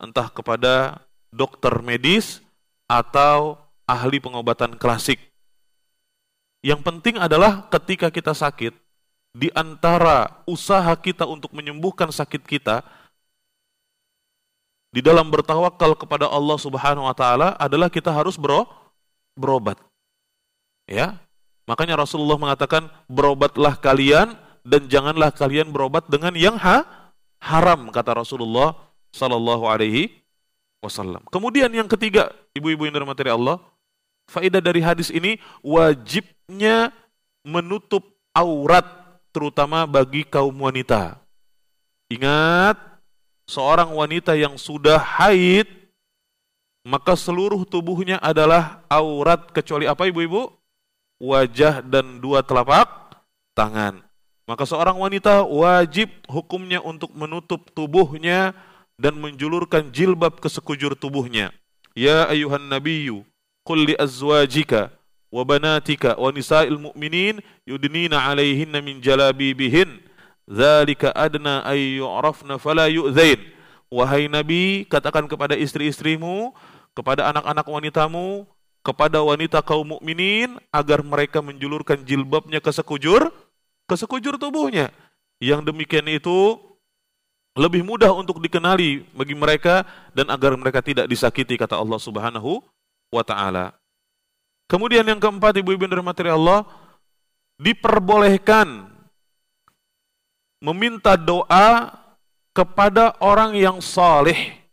entah kepada dokter medis atau ahli pengobatan klasik. Yang penting adalah ketika kita sakit, di antara usaha kita untuk menyembuhkan sakit kita, di dalam bertawakal kepada Allah Subhanahu wa taala adalah kita harus berobat. Ya. Makanya Rasulullah mengatakan, berobatlah kalian dan janganlah kalian berobat dengan yang haram, kata Rasulullah sallallahu alaihi wasallam. Kemudian yang ketiga, ibu-ibu yang dirahmati Allah, faedah dari hadis ini wajibnya menutup aurat terutama bagi kaum wanita. Ingat, seorang wanita yang sudah haid, maka seluruh tubuhnya adalah aurat kecuali apa, ibu-ibu? Wajah dan dua telapak tangan. Maka seorang wanita wajib hukumnya untuk menutup tubuhnya dan menjulurkan jilbab ke sekujur tubuhnya. Ya ayyuhan nabiyyu qul li azwajika wa banatika wa nisa'il mu'minin yudnina 'alaihinna min jalabibihin dzalika adna ay yu'rafna fala yu'dzain. Wahai Nabi, katakan kepada istri-istrimu, kepada anak-anak wanitamu, kepada wanita kaum mukminin agar mereka menjulurkan jilbabnya ke sekujur tubuhnya. Yang demikian itu lebih mudah untuk dikenali bagi mereka dan agar mereka tidak disakiti, kata Allah Subhanahu wa taala. Kemudian yang keempat, ibu-ibu yang dirahmati Allah, diperbolehkan meminta doa kepada orang yang saleh.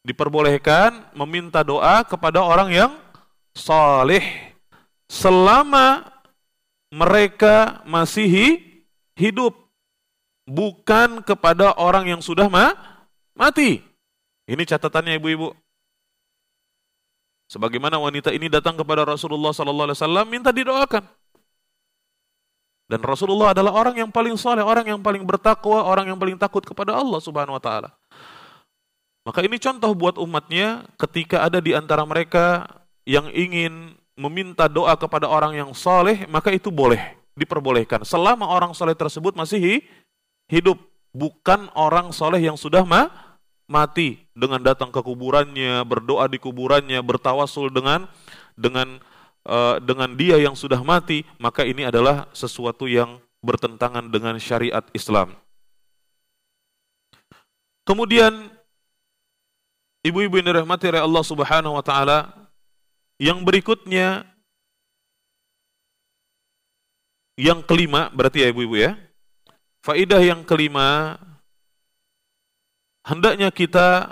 Diperbolehkan meminta doa kepada orang yang saleh selama mereka masih hidup, bukan kepada orang yang sudah mati. Ini catatannya, ibu-ibu. Sebagaimana wanita ini datang kepada Rasulullah SAW minta didoakan. Dan Rasulullah adalah orang yang paling saleh, orang yang paling bertakwa, orang yang paling takut kepada Allah Subhanahu wa taala. Maka ini contoh buat umatnya ketika ada di antara mereka yang ingin meminta doa kepada orang yang saleh, maka itu boleh, diperbolehkan. Selama orang saleh tersebut masih hidup, bukan orang saleh yang sudah mati, dengan datang ke kuburannya, berdoa di kuburannya, bertawasul dengan dia yang sudah mati, maka ini adalah sesuatu yang bertentangan dengan syariat Islam. Kemudian ibu-ibu yang dirahmati oleh Allah Subhanahu wa taala, yang berikutnya, yang kelima berarti ya ibu-ibu ya. Faidah yang kelima, hendaknya kita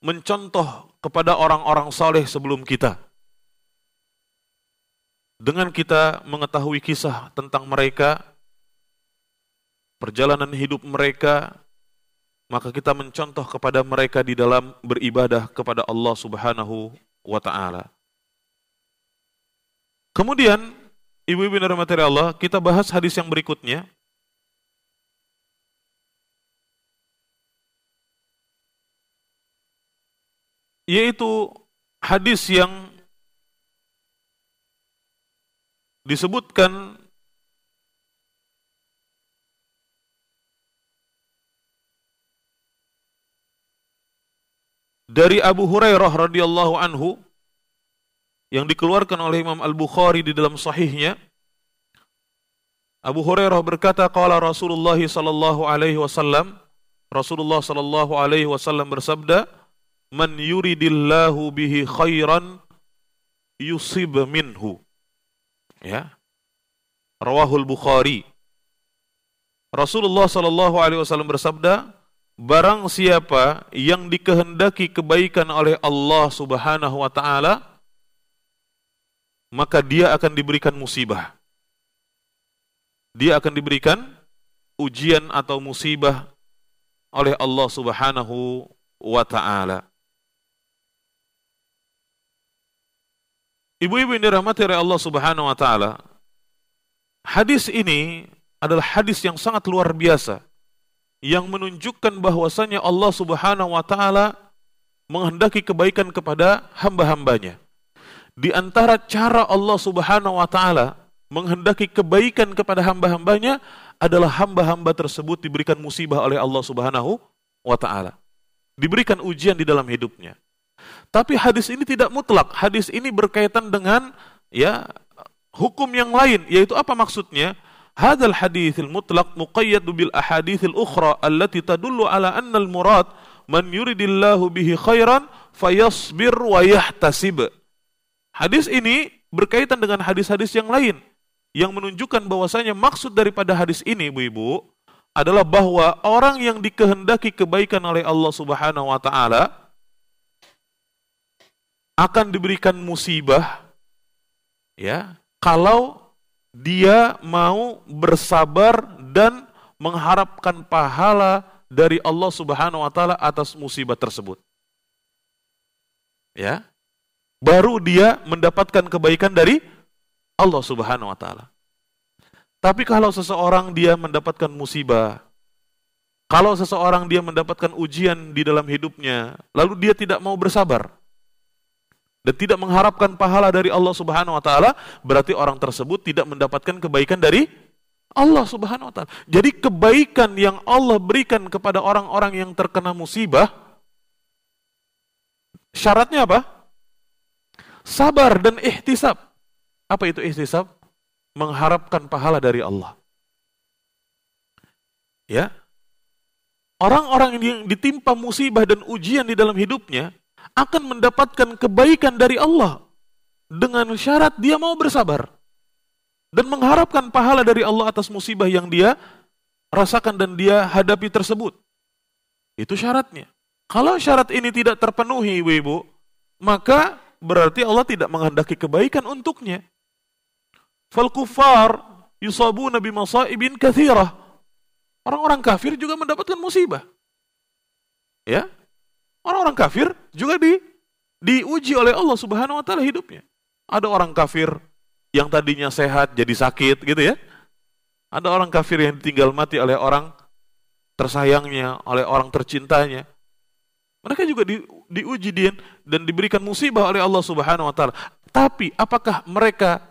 mencontoh kepada orang-orang saleh sebelum kita. Dengan kita mengetahui kisah tentang mereka, perjalanan hidup mereka, maka kita mencontoh kepada mereka di dalam beribadah kepada Allah Subhanahu wa ta'ala. Kemudian, ibu-ibu dan rahmati Allah, kita bahas hadis yang berikutnya. Yaitu hadis yang disebutkan dari Abu Hurairah radhiyallahu anhu yang dikeluarkan oleh Imam Al-Bukhari di dalam sahihnya. Abu Hurairah berkata, qala Rasulullah sallallahu alaihi wasallam, Rasulullah sallallahu alaihi wasallam bersabda, man yuridillahu bihi khairan yusib minhu. Ya. Rawahul Bukhari. Rasulullah sallallahu alaihi wasallam bersabda, barang siapa yang dikehendaki kebaikan oleh Allah Subhanahu wa taala, maka dia akan diberikan musibah. Dia akan diberikan ujian atau musibah oleh Allah Subhanahu wa taala. Ibu-ibu yang dirahmati oleh Allah Subhanahu wa taala, hadis ini adalah hadis yang sangat luar biasa yang menunjukkan bahwasanya Allah Subhanahu wa taala menghendaki kebaikan kepada hamba-hambanya. Di antara cara Allah Subhanahu wa taala menghendaki kebaikan kepada hamba-hambanya adalah hamba-hamba tersebut diberikan musibah oleh Allah Subhanahu wa taala. Diberikan ujian di dalam hidupnya. Tapi hadis ini tidak mutlak. Hadis ini berkaitan dengan hukum yang lain, yaitu apa maksudnya? Hadzal haditsil mutlaq muqayyad bil ahaditsil ukhra allati tadullu ala anna al murad man yuridillahu bihi khairan fayasbir wa yahtasib. Hadis ini berkaitan dengan hadis-hadis yang lain yang menunjukkan bahwasanya maksud daripada hadis ini, Ibu-ibu, adalah bahwa orang yang dikehendaki kebaikan oleh Allah Subhanahu wa taala akan diberikan musibah kalau dia mau bersabar dan mengharapkan pahala dari Allah Subhanahu wa taala atas musibah tersebut. Baru dia mendapatkan kebaikan dari Allah Subhanahu wa taala. Tapi kalau seseorang dia mendapatkan musibah, kalau seseorang dia mendapatkan ujian di dalam hidupnya, lalu dia tidak mau bersabar dan tidak mengharapkan pahala dari Allah Subhanahu wa taala, berarti orang tersebut tidak mendapatkan kebaikan dari Allah Subhanahu wa taala. Jadi kebaikan yang Allah berikan kepada orang-orang yang terkena musibah, syaratnya apa? Sabar dan ihtisab. Apa itu ihtisab? Mengharapkan pahala dari Allah. Orang-orang yang ditimpa musibah dan ujian di dalam hidupnya akan mendapatkan kebaikan dari Allah dengan syarat dia mau bersabar dan mengharapkan pahala dari Allah atas musibah yang dia rasakan dan dia hadapi tersebut. Itu syaratnya. Kalau syarat ini tidak terpenuhi, Ibu, maka berarti Allah tidak menghendaki kebaikan untuknya. Fal kuffar yusabuna bimasaibin katsirah. Orang-orang kafir juga mendapatkan musibah. Orang-orang kafir juga diuji oleh Allah Subhanahu wa taala hidupnya. Ada orang kafir yang tadinya sehat jadi sakit gitu ya. Ada orang kafir yang ditinggal mati oleh orang tersayangnya, oleh orang tercintanya. Mereka juga diuji dan diberikan musibah oleh Allah Subhanahu wa taala. Tapi apakah mereka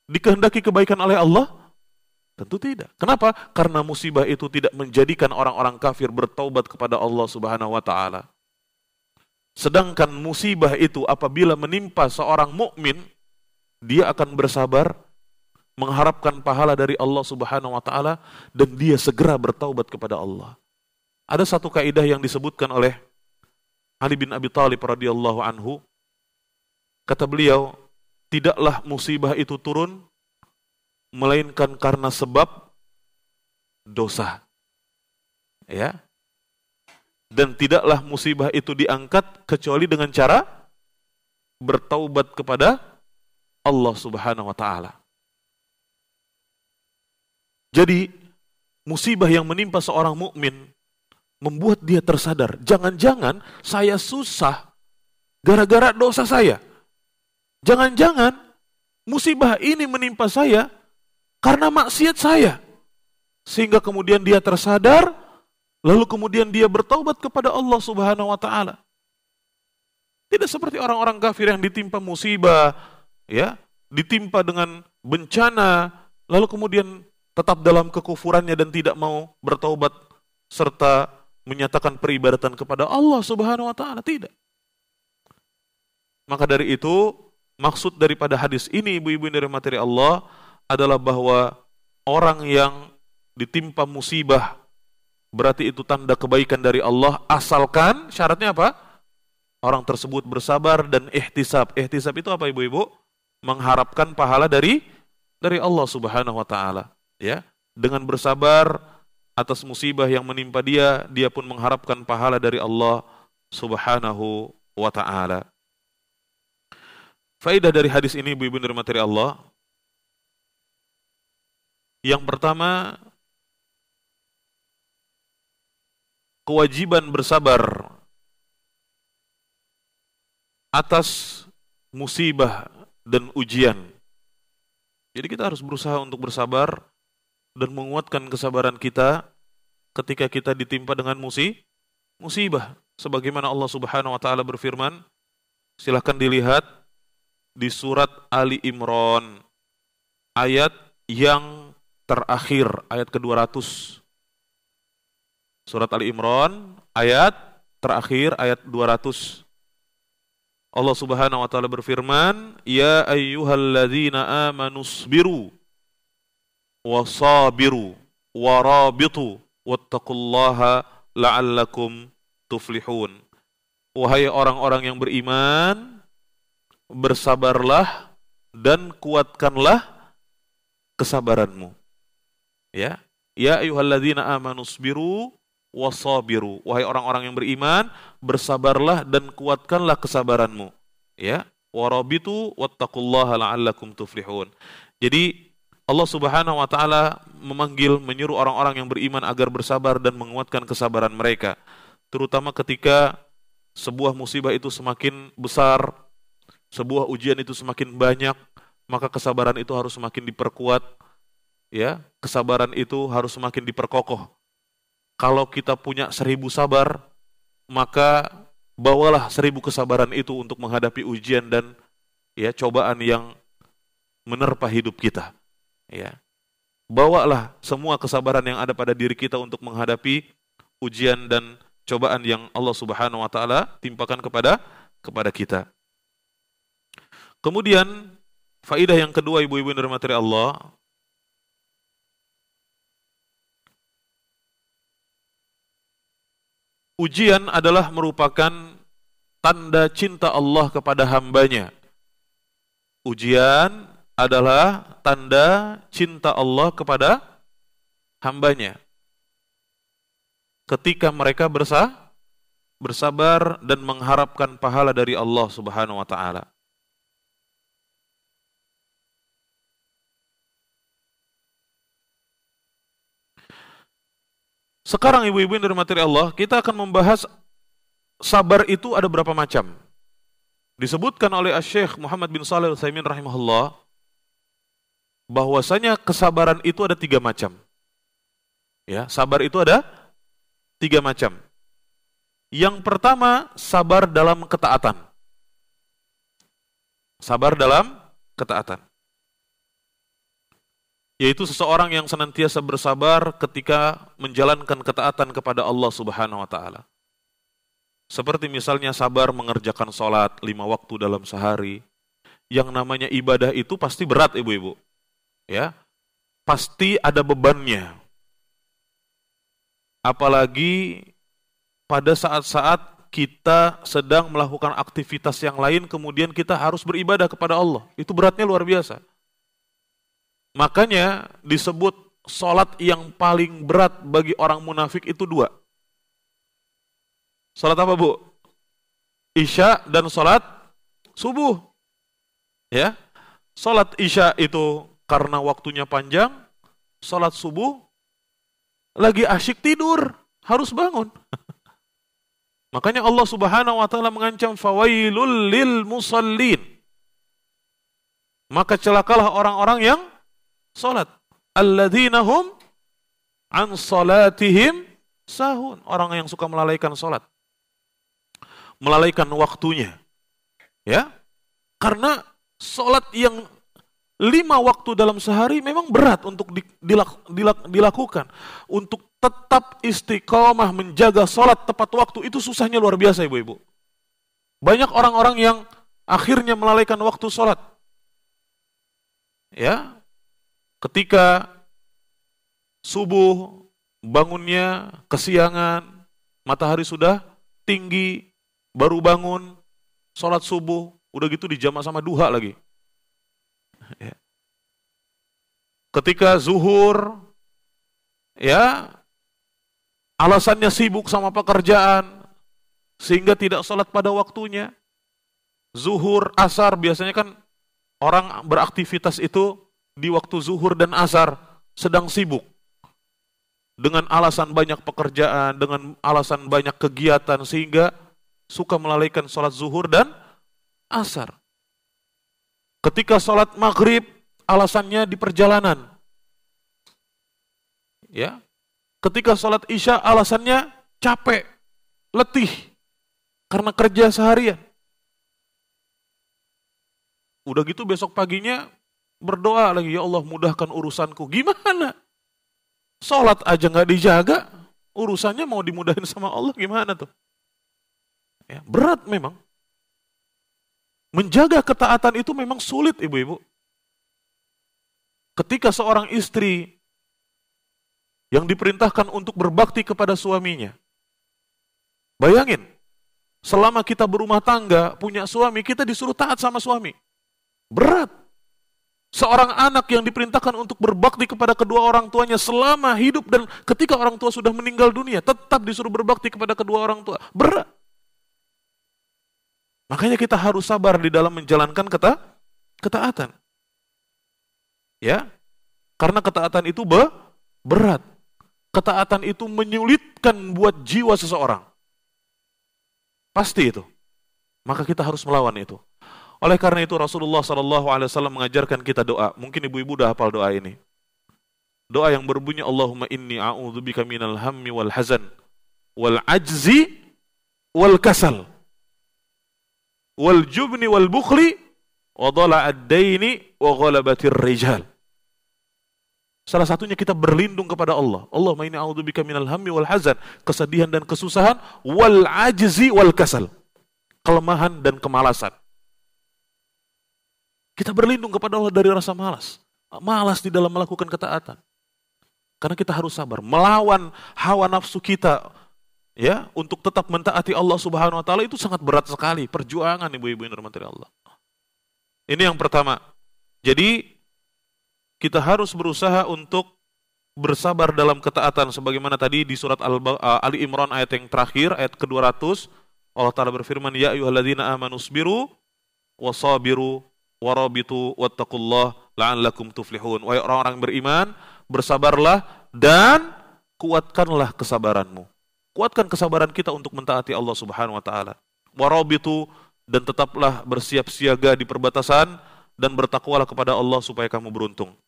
dikehendaki kebaikan oleh Allah? Tentu tidak. Kenapa? Karena musibah itu tidak menjadikan orang-orang kafir bertaubat kepada Allah Subhanahu wa taala. Sedangkan musibah itu apabila menimpa seorang mukmin, dia akan bersabar, mengharapkan pahala dari Allah Subhanahu wa taala dan dia segera bertaubat kepada Allah. Ada satu kaidah yang disebutkan oleh Ali bin Abi Thalib radhiyallahu anhu. Kata beliau, tidaklah musibah itu turun melainkan karena sebab dosa. Dan tidaklah musibah itu diangkat kecuali dengan cara bertaubat kepada Allah Subhanahu wa taala. Jadi musibah yang menimpa seorang mukmin membuat dia tersadar, jangan-jangan saya susah gara-gara dosa saya. Jangan-jangan musibah ini menimpa saya karena maksiat saya. Sehingga kemudian dia tersadar, lalu kemudian dia bertaubat kepada Allah Subhanahu wa taala. Tidak seperti orang-orang kafir yang ditimpa musibah, ya, ditimpa dengan bencana, lalu kemudian tetap dalam kekufurannya dan tidak mau bertaubat serta menyatakan peribadatan kepada Allah Subhanahu wa taala, tidak. Maka dari itu, maksud daripada hadis ini, ibu-ibu yang dirahmati Allah, adalah bahwa orang yang ditimpa musibah berarti itu tanda kebaikan dari Allah, asalkan syaratnya apa? Orang tersebut bersabar dan ihtisab. Ihtisab itu apa, ibu-ibu? Mengharapkan pahala dari Allah Subhanahu wa taala, ya. Dengan bersabar atas musibah yang menimpa dia, dia pun mengharapkan pahala dari Allah Subhanahu wa taala. Faedah dari hadis ini, ibu-ibu yang dirahmati Allah, yang pertama, kewajiban bersabar atas musibah dan ujian. Jadi kita harus berusaha untuk bersabar dan menguatkan kesabaran kita ketika kita ditimpa dengan musibah. Sebagaimana Allah Subhanahu wa taala berfirman, silahkan dilihat di surat Ali Imran ayat yang terakhir, ayat ke-200. Surat Ali Imran ayat terakhir, ayat 200. Allah Subhanahu wa taala berfirman, "Ya ayyuhalladzina amanu sabiru wasabiru warabitu wattaqullaha la'allakum tuflihun." Wahai orang-orang yang beriman, bersabarlah dan kuatkanlah kesabaranmu. Ya, ya ayyuhalladzina amanu sabiru wasabiru. Wahai orang-orang yang beriman, bersabarlah dan kuatkanlah kesabaranmu. Ya, warabitu wattaqullaha la'allakum tuflihun. Jadi Allah Subhanahu wa taala menyuruh orang-orang yang beriman agar bersabar dan menguatkan kesabaran mereka, terutama ketika sebuah musibah itu semakin besar, sebuah ujian itu semakin banyak, maka kesabaran itu harus semakin diperkuat. Ya, kesabaran itu harus semakin diperkokoh. Kalau kita punya 1000 sabar, maka bawalah 1000 kesabaran itu untuk menghadapi ujian dan ya cobaan yang menerpa hidup kita. Ya, bawalah semua kesabaran yang ada pada diri kita untuk menghadapi ujian dan cobaan yang Allah Subhanahu wa taala timpakan kepada kita. Kemudian faedah yang kedua, ibu-ibu yang dirahmati Allah, ujian adalah merupakan tanda cinta Allah kepada hambanya. Ujian adalah tanda cinta Allah kepada hambanya. Ketika mereka bersabar dan mengharapkan pahala dari Allah Subhanahu wa taala. Sekarang ibu-ibu yang dirahmati Allah, kita akan membahas sabar itu ada berapa macam. Disebutkan oleh Syekh Muhammad bin Shalih Al-Utsaimin rahimahullah, bahwasanya kesabaran itu ada 3 macam. Ya, sabar itu ada 3 macam. Yang pertama, sabar dalam ketaatan. Sabar dalam ketaatan. Yaitu seseorang yang senantiasa bersabar ketika menjalankan ketaatan kepada Allah Subhanahu wa taala. Seperti misalnya sabar mengerjakan sholat 5 waktu dalam sehari. Yang namanya ibadah itu pasti berat, ibu-ibu. Ya, pasti ada bebannya. Apalagi pada saat-saat kita sedang melakukan aktivitas yang lain, kemudian kita harus beribadah kepada Allah. Itu beratnya luar biasa. Makanya disebut sholat yang paling berat bagi orang munafik itu 2. Salat apa, Bu? Isya dan salat subuh. Ya. Salat Isya itu karena waktunya panjang, salat subuh lagi asyik tidur, harus bangun. Makanya Allah Subhanahu wa taala mengancam fawailul lil musallin. Maka celakalah orang-orang yang salat. Alladzina hum an salatihim sahun. Orang yang suka melalaikan salat. Melalaikan waktunya. Ya. Karena salat yang 5 waktu dalam sehari memang berat untuk dilakukan. Untuk tetap istiqomah menjaga salat tepat waktu itu susahnya luar biasa, ibu-ibu. Banyak orang-orang yang akhirnya melalaikan waktu salat. Ya. Ketika subuh bangunnya kesiangan, matahari sudah tinggi, baru bangun, salat subuh, udah gitu dijamak sama duha lagi. Ya. Ketika zuhur, ya, alasannya sibuk sama pekerjaan, sehingga tidak salat pada waktunya. Zuhur, asar, biasanya kan orang beraktivitas itu di waktu zuhur dan asar sedang sibuk. Dengan alasan banyak pekerjaan, dengan alasan banyak kegiatan, sehingga suka melalaikan salat zuhur dan asar. Ketika salat maghrib, alasannya di perjalanan. Ya. Ketika salat isya, alasannya capek, letih, karena kerja seharian. Udah gitu besok paginya berdoa lagi, ya Allah mudahkan urusanku. Gimana? Salat aja nggak dijaga, urusannya mau dimudahin sama Allah gimana tuh? Ya, berat memang. Menjaga ketaatan itu memang sulit, ibu-ibu. Ketika seorang istri yang diperintahkan untuk berbakti kepada suaminya, bayangin, selama kita berumah tangga, punya suami, kita disuruh taat sama suami. Berat. Seorang anak yang diperintahkan untuk berbakti kepada kedua orang tuanya selama hidup dan ketika orang tua sudah meninggal dunia, tetap disuruh berbakti kepada kedua orang tua. Berat. Makanya kita harus sabar di dalam menjalankan ketaatan. Ya. Karena ketaatan itu berat. Ketaatan itu menyulitkan buat jiwa seseorang. Pasti itu. Maka kita harus melawan itu. Oleh karena itu Rasulullah SAW mengajarkan kita doa. Mungkin ibu-ibu udah hafal doa ini. Doa yang berbunyi Allahumma inni a'udzubika minal hammi wal hazan wal ajzi wal kasal wal jubni wal bukhli wa dhala'ad daini wa ghalabatir rijal. Salah satunya kita berlindung kepada Allah. Allahumma inni a'udzubika minal hammi wal hazan, kesedihan dan kesusahan, wal ajzi wal kasal, kelemahan dan kemalasan. Kita berlindung kepada Allah dari rasa malas. Malas di dalam melakukan ketaatan. Karena kita harus sabar. Melawan hawa nafsu kita, ya, untuk tetap mentaati Allah Subhanahu wa taala itu sangat berat sekali. Perjuangan, ibu-ibu yang dirahmati Allah. Ini yang pertama. Jadi kita harus berusaha untuk bersabar dalam ketaatan. Sebagaimana tadi di surat Ali Imran ayat yang terakhir, ayat ke-200. Allah Ta'ala berfirman, ya ayyuhalladzina amanu sabiru wasabiru warabitu wattaqullah la'allakum tuflihun. Wahai orang-orang beriman, bersabarlah dan kuatkanlah kesabaranmu. Kuatkan kesabaran kita untuk mentaati Allah Subhanahu wa taala. Warabitu, dan tetaplah bersiap siaga di perbatasan dan bertakwalah kepada Allah supaya kamu beruntung.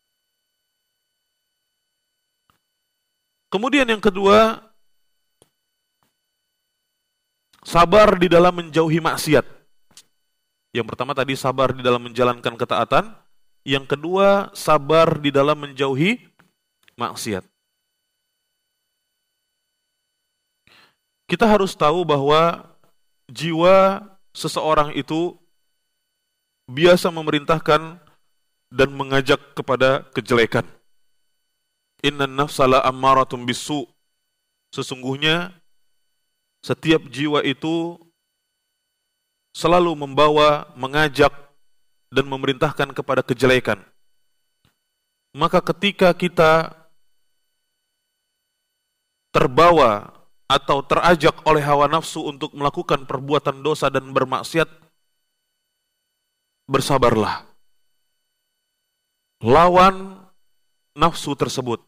Kemudian yang kedua, sabar di dalam menjauhi maksiat. Yang pertama tadi sabar di dalam menjalankan ketaatan. Yang kedua sabar di dalam menjauhi maksiat. Kita harus tahu bahwa jiwa seseorang itu biasa memerintahkan dan mengajak kepada kejelekan. Innan nafsa la ammaratum bisu. Sesungguhnya setiap jiwa itu selalu membawa, mengajak, dan memerintahkan kepada kejelekan. Maka ketika kita terbawa atau terajak oleh hawa nafsu untuk melakukan perbuatan dosa dan bermaksiat, bersabarlah. Lawan nafsu tersebut.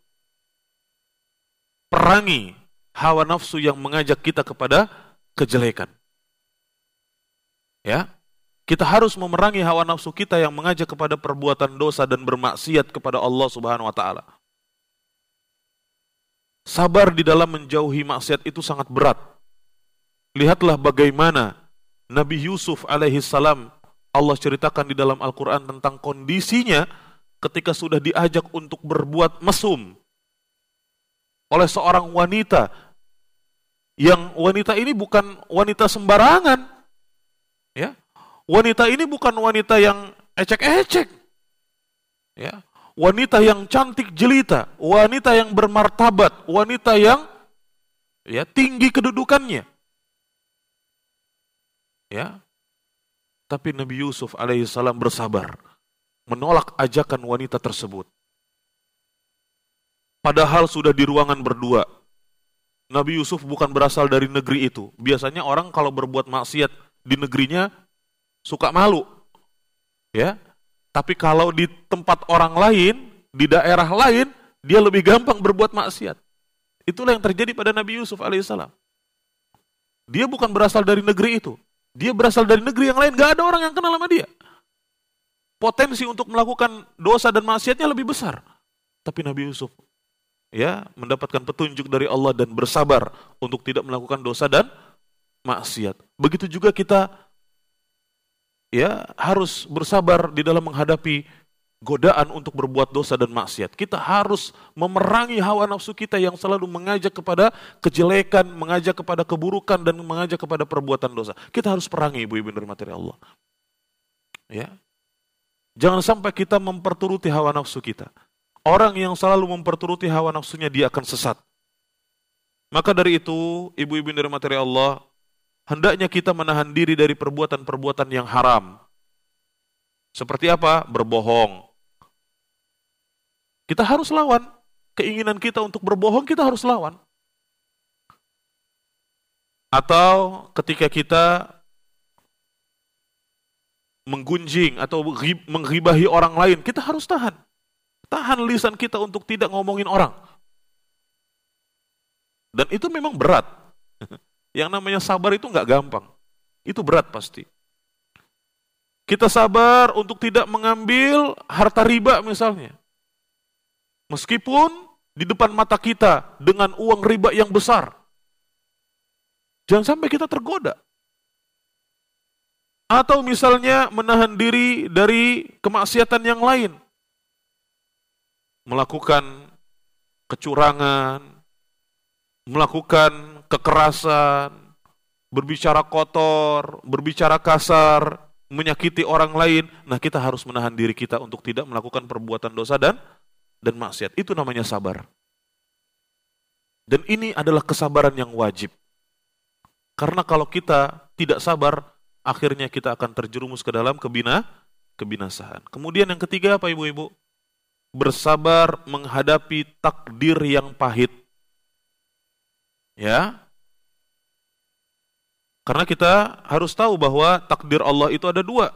Perangi hawa nafsu yang mengajak kita kepada kejelekan. Ya, kita harus memerangi hawa nafsu kita yang mengajak kepada perbuatan dosa dan bermaksiat kepada Allah Subhanahu wa taala. Sabar di dalam menjauhi maksiat itu sangat berat. Lihatlah bagaimana Nabi Yusuf alaihissalam, Allah ceritakan di dalam Al-Quran tentang kondisinya ketika sudah diajak untuk berbuat mesum oleh seorang wanita, yang wanita ini bukan wanita sembarangan, ya. Wanita ini bukan wanita yang ecek-ecek, ya. Wanita yang cantik jelita, wanita yang bermartabat, wanita yang ya tinggi kedudukannya, ya. Tapi Nabi Yusuf alaihissalam bersabar, menolak ajakan wanita tersebut. Padahal sudah di ruangan berdua. Nabi Yusuf bukan berasal dari negeri itu. Biasanya orang kalau berbuat maksiat di negerinya suka malu, ya. Tapi kalau di tempat orang lain, di daerah lain, dia lebih gampang berbuat maksiat. Itulah yang terjadi pada Nabi Yusuf alaihissalam. Dia bukan berasal dari negeri itu. Dia berasal dari negeri yang lain, gak ada orang yang kenal sama dia. Potensi untuk melakukan dosa dan maksiatnya lebih besar. Tapi Nabi Yusuf, ya, mendapatkan petunjuk dari Allah dan bersabar untuk tidak melakukan dosa dan maksiat. Begitu juga kita, ya, harus bersabar di dalam menghadapi godaan untuk berbuat dosa dan maksiat. Kita harus memerangi hawa nafsu kita yang selalu mengajak kepada kejelekan, mengajak kepada keburukan, dan mengajak kepada perbuatan dosa. Kita harus perangi, ibu-ibu yang dirahmati Allah. Ya. Jangan sampai kita memperturuti hawa nafsu kita. Orang yang selalu memperturuti hawa nafsunya, dia akan sesat. Maka dari itu, ibu-ibu yang dirahmati Allah, hendaknya kita menahan diri dari perbuatan-perbuatan yang haram. Seperti apa? Berbohong. Kita harus lawan. Keinginan kita untuk berbohong, kita harus lawan. Atau ketika kita menggunjing atau menghibahi orang lain, kita harus tahan. Tahan lisan kita untuk tidak ngomongin orang. Dan itu memang berat. Yang namanya sabar itu nggak gampang. Itu berat pasti. Kita sabar untuk tidak mengambil harta riba misalnya. Meskipun di depan mata kita dengan uang riba yang besar. Jangan sampai kita tergoda. Atau misalnya menahan diri dari kemaksiatan yang lain. Melakukan kecurangan, melakukan kekerasan, berbicara kotor, berbicara kasar, menyakiti orang lain. Nah, kita harus menahan diri kita untuk tidak melakukan perbuatan dosa dan maksiat. Itu namanya sabar. Dan ini adalah kesabaran yang wajib. Karena kalau kita tidak sabar, akhirnya kita akan terjerumus ke dalam kebinasaan. Kemudian yang ketiga apa, ibu-ibu? Bersabar menghadapi takdir yang pahit. Ya. Karena kita harus tahu bahwa takdir Allah itu ada dua.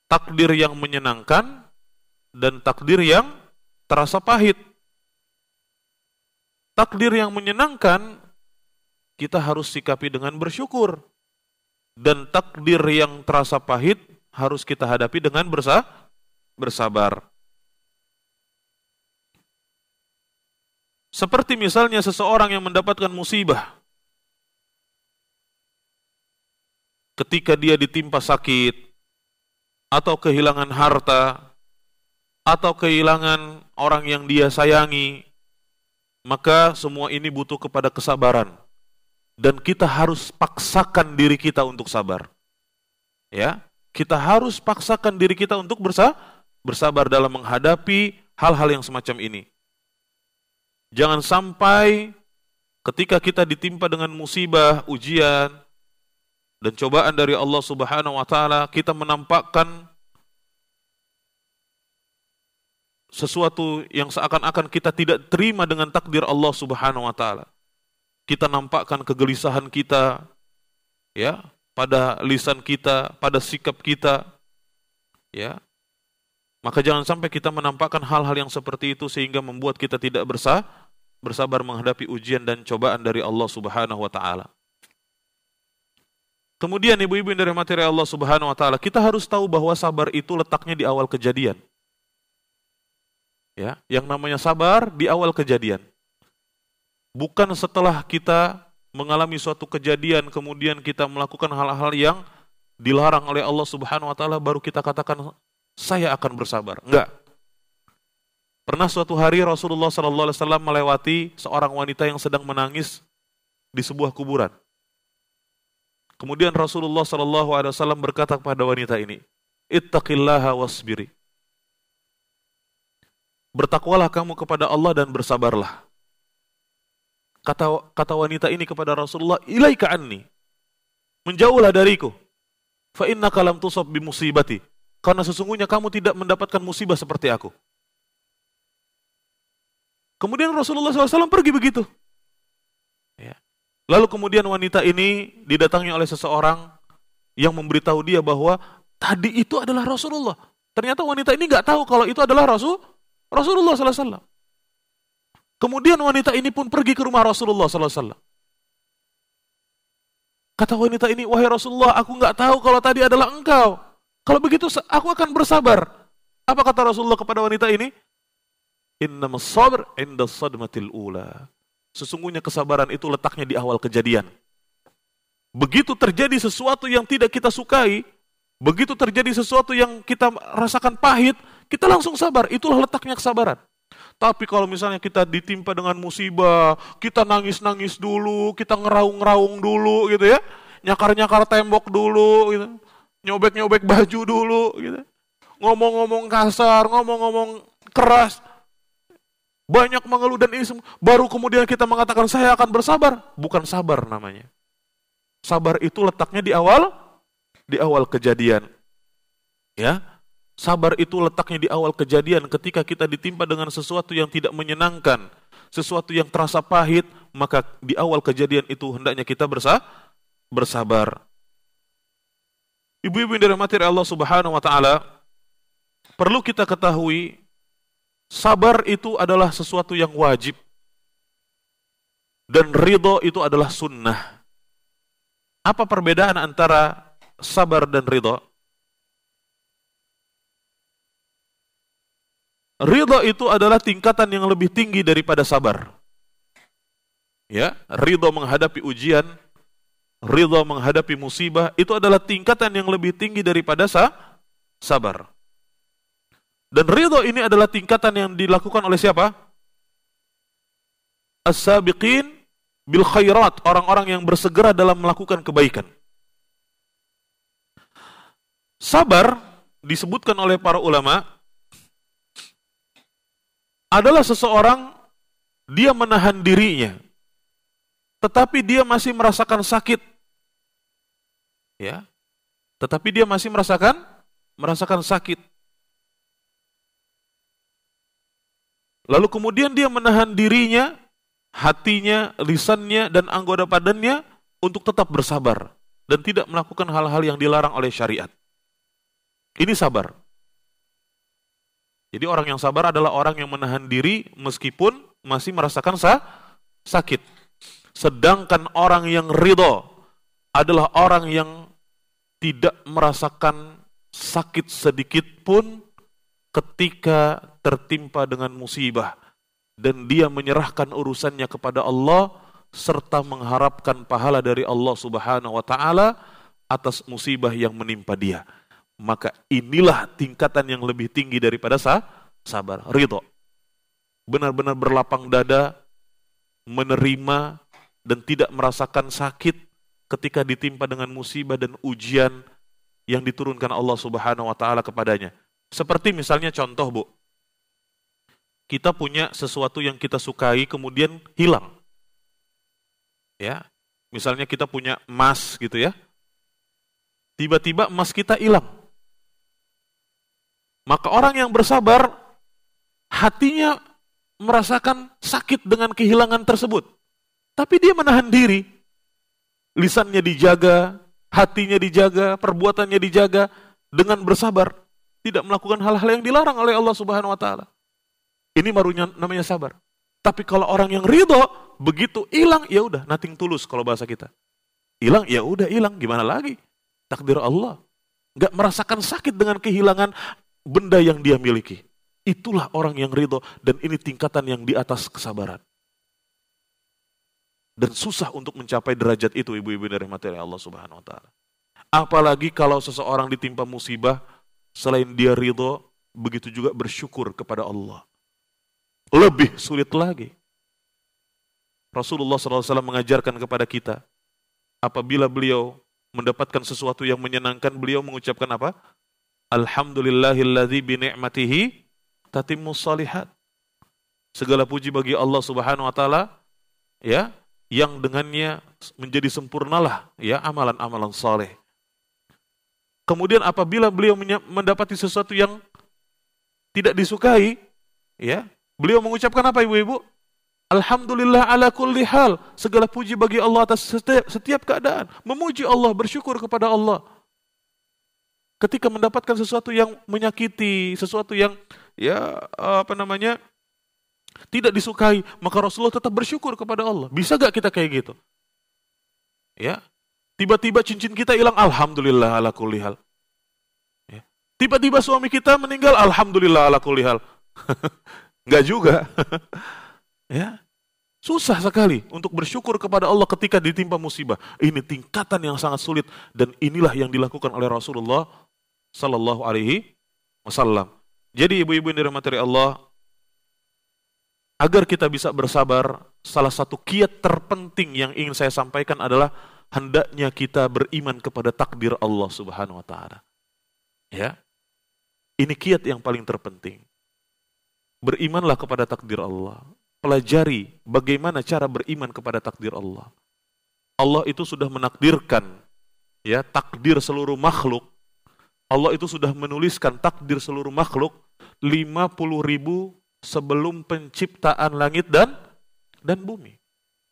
Takdir yang menyenangkan dan takdir yang terasa pahit. Takdir yang menyenangkan kita harus sikapi dengan bersyukur. Dan takdir yang terasa pahit harus kita hadapi dengan bersabar. Seperti misalnya seseorang yang mendapatkan musibah. Ketika dia ditimpa sakit, atau kehilangan harta, atau kehilangan orang yang dia sayangi, maka semua ini butuh kepada kesabaran. Dan kita harus paksakan diri kita untuk sabar. Ya, kita harus paksakan diri kita untuk bersabar dalam menghadapi hal-hal yang semacam ini. Jangan sampai ketika kita ditimpa dengan musibah, ujian, dan cobaan dari Allah Subhanahu wa taala, kita menampakkan sesuatu yang seakan-akan kita tidak terima dengan takdir Allah Subhanahu wa taala. kita nampakkan kegelisahan kita, ya, pada lisan kita, pada sikap kita, ya. Maka jangan sampai kita menampakkan hal-hal yang seperti itu sehingga membuat kita tidak bersabar menghadapi ujian dan cobaan dari Allah Subhanahu wa taala. Kemudian ibu-ibu yang dirahmati Allah Subhanahu wa taala, kita harus tahu bahwa sabar itu letaknya di awal kejadian. Ya, yang namanya sabar di awal kejadian. Bukan setelah kita mengalami suatu kejadian kemudian kita melakukan hal-hal yang dilarang oleh Allah Subhanahu wa taala baru kita katakan saya akan bersabar. Enggak. Pernah suatu hari Rasulullah sallallahu alaihi wasallam melewati seorang wanita yang sedang menangis di sebuah kuburan. Kemudian Rasulullah sallallahu alaihi wasallam berkata kepada wanita ini, "Ittaqillaha wasbiri." Bertakwalah kamu kepada Allah dan bersabarlah. Kata wanita ini kepada Rasulullah, "Ilaika anni." Menjauhlah dariku. Fa innaka lam tusab bi musibati. Karena sesungguhnya kamu tidak mendapatkan musibah seperti aku. Kemudian Rasulullah SAW pergi begitu. Ya. Lalu kemudian wanita ini didatangi oleh seseorang yang memberitahu dia bahwa tadi itu adalah Rasulullah. Ternyata wanita ini nggak tahu kalau itu adalah Rasulullah SAW. Kemudian wanita ini pun pergi ke rumah Rasulullah SAW. Kata wanita ini, "Wahai Rasulullah, aku nggak tahu kalau tadi adalah engkau. Kalau begitu aku akan bersabar." Apa kata Rasulullah kepada wanita ini? "Innamas sabr 'inda sadmatil ula." Sesungguhnya kesabaran itu letaknya di awal kejadian. Begitu terjadi sesuatu yang tidak kita sukai, begitu terjadi sesuatu yang kita rasakan pahit, kita langsung sabar. Itulah letaknya kesabaran. Tapi kalau misalnya kita ditimpa dengan musibah, kita nangis-nangis dulu, kita ngeraung-ngeraung dulu gitu ya, nyakar-nyakar tembok dulu gitu. Nyobek-nyobek baju dulu gitu. Ngomong-ngomong kasar, ngomong-ngomong keras. Banyak mengeluh dan ini semua. Baru kemudian kita mengatakan saya akan bersabar. Bukan sabar namanya. Sabar itu letaknya di awal kejadian. Ya. Sabar itu letaknya di awal kejadian ketika kita ditimpa dengan sesuatu yang tidak menyenangkan, sesuatu yang terasa pahit, maka di awal kejadian itu hendaknya kita bersabar. Ibu-ibu yang dirahmati Allah Subhanahu wa taala, perlu kita ketahui sabar itu adalah sesuatu yang wajib dan ridho itu adalah sunnah. Apa perbedaan antara sabar dan ridho? Ridho itu adalah tingkatan yang lebih tinggi daripada sabar. Ya, ridho menghadapi ujian, ridho menghadapi musibah, itu adalah tingkatan yang lebih tinggi daripada sabar. Dan ridho ini adalah tingkatan yang dilakukan oleh siapa? As-sabiqin bil khairat, orang-orang yang bersegera dalam melakukan kebaikan. Sabar disebutkan oleh para ulama adalah seseorang dia menahan dirinya, tetapi dia masih merasakan sakit. Ya. Tetapi dia masih merasakan sakit. Lalu kemudian dia menahan dirinya, hatinya, lisannya, dan anggota badannya untuk tetap bersabar dan tidak melakukan hal-hal yang dilarang oleh syariat. Ini sabar. Jadi orang yang sabar adalah orang yang menahan diri meskipun masih merasakan sakit. Sedangkan orang yang ridho adalah orang yang tidak merasakan sakit sedikit pun ketika tertimpa dengan musibah. Dan dia menyerahkan urusannya kepada Allah serta mengharapkan pahala dari Allah Subhanahu wa taala atas musibah yang menimpa dia. Maka inilah tingkatan yang lebih tinggi daripada sabar, ridho. Benar-benar berlapang dada, menerima dan tidak merasakan sakit ketika ditimpa dengan musibah dan ujian yang diturunkan Allah Subhanahu wa taala kepadanya. Seperti misalnya contoh, Bu. Kita punya sesuatu yang kita sukai kemudian hilang. Ya. Misalnya kita punya emas gitu ya. Tiba-tiba emas kita hilang. Maka orang yang bersabar, hatinya merasakan sakit dengan kehilangan tersebut. Tapi dia menahan diri. Lisannya dijaga, hatinya dijaga, perbuatannya dijaga dengan bersabar. Tidak melakukan hal-hal yang dilarang oleh Allah Subhanahu wa taala. Ini barunya namanya sabar. Tapi kalau orang yang ridho, begitu hilang, ya udah, nothing tulus kalau bahasa kita. Hilang, ya udah hilang, gimana lagi? Takdir Allah. Nggak merasakan sakit dengan kehilangan benda yang dia miliki. Itulah orang yang ridho, dan ini tingkatan yang di atas kesabaran. Dan susah untuk mencapai derajat itu, ibu-ibu dari materi Allah Subhanahu wa taala. Apalagi kalau seseorang ditimpa musibah, selain dia ridho, begitu juga bersyukur kepada Allah. Lebih sulit lagi. Rasulullah SAW mengajarkan kepada kita, apabila beliau mendapatkan sesuatu yang menyenangkan, beliau mengucapkan apa? Alhamdulillahilladzi bini'matihi tatimmus shalihat. Segala puji bagi Allah Subhanahu wa taala, ya, yang dengannya menjadi sempurnalah ya amalan-amalan saleh. Kemudian apabila beliau mendapati sesuatu yang tidak disukai, ya, beliau mengucapkan apa, ibu-ibu? Alhamdulillah ala kulli hal. Segala puji bagi Allah atas setiap keadaan. Memuji Allah, bersyukur kepada Allah. Ketika mendapatkan sesuatu yang menyakiti, sesuatu yang tidak disukai, maka Rasulullah tetap bersyukur kepada Allah. Bisa gak kita kayak gitu? Ya, tiba-tiba cincin kita hilang, alhamdulillah ala kulli hal. Ya. Tiba-tiba suami kita meninggal, alhamdulillah ala kulli hal. Enggak juga. Ya. Susah sekali untuk bersyukur kepada Allah ketika ditimpa musibah. Ini tingkatan yang sangat sulit, dan inilah yang dilakukan oleh Rasulullah sallallahu alaihi wasallam. Jadi ibu-ibu yang dirahmati Allah, agar kita bisa bersabar, salah satu kiat terpenting yang ingin saya sampaikan adalah hendaknya kita beriman kepada takdir Allah Subhanahu wa taala. Ya. Ini kiat yang paling terpenting. Berimanlah kepada takdir Allah. Pelajari bagaimana cara beriman kepada takdir Allah. Allah itu sudah menakdirkan ya takdir seluruh makhluk. Allah itu sudah menuliskan takdir seluruh makhluk 50.000 sebelum penciptaan langit dan bumi.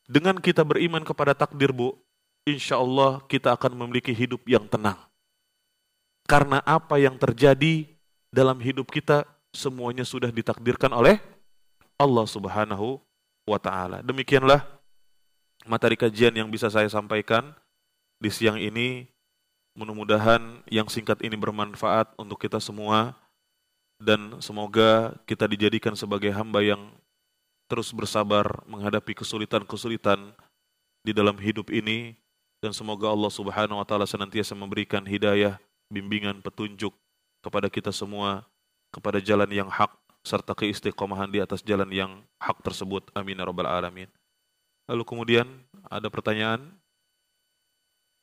Dengan kita beriman kepada takdir, Bu, insya Allah kita akan memiliki hidup yang tenang. Karena apa yang terjadi dalam hidup kita, semuanya sudah ditakdirkan oleh Allah Subhanahu wa ta'ala. Demikianlah materi kajian yang bisa saya sampaikan di siang ini. Mudah-mudahan yang singkat ini bermanfaat untuk kita semua. Dan semoga kita dijadikan sebagai hamba yang terus bersabar menghadapi kesulitan-kesulitan di dalam hidup ini. Dan semoga Allah Subhanahu wa ta'ala senantiasa memberikan hidayah, bimbingan, petunjuk kepada kita semua, kepada jalan yang hak, serta keistiqomahan di atas jalan yang hak tersebut. Amin ya rabbal alamin. Lalu kemudian ada pertanyaan?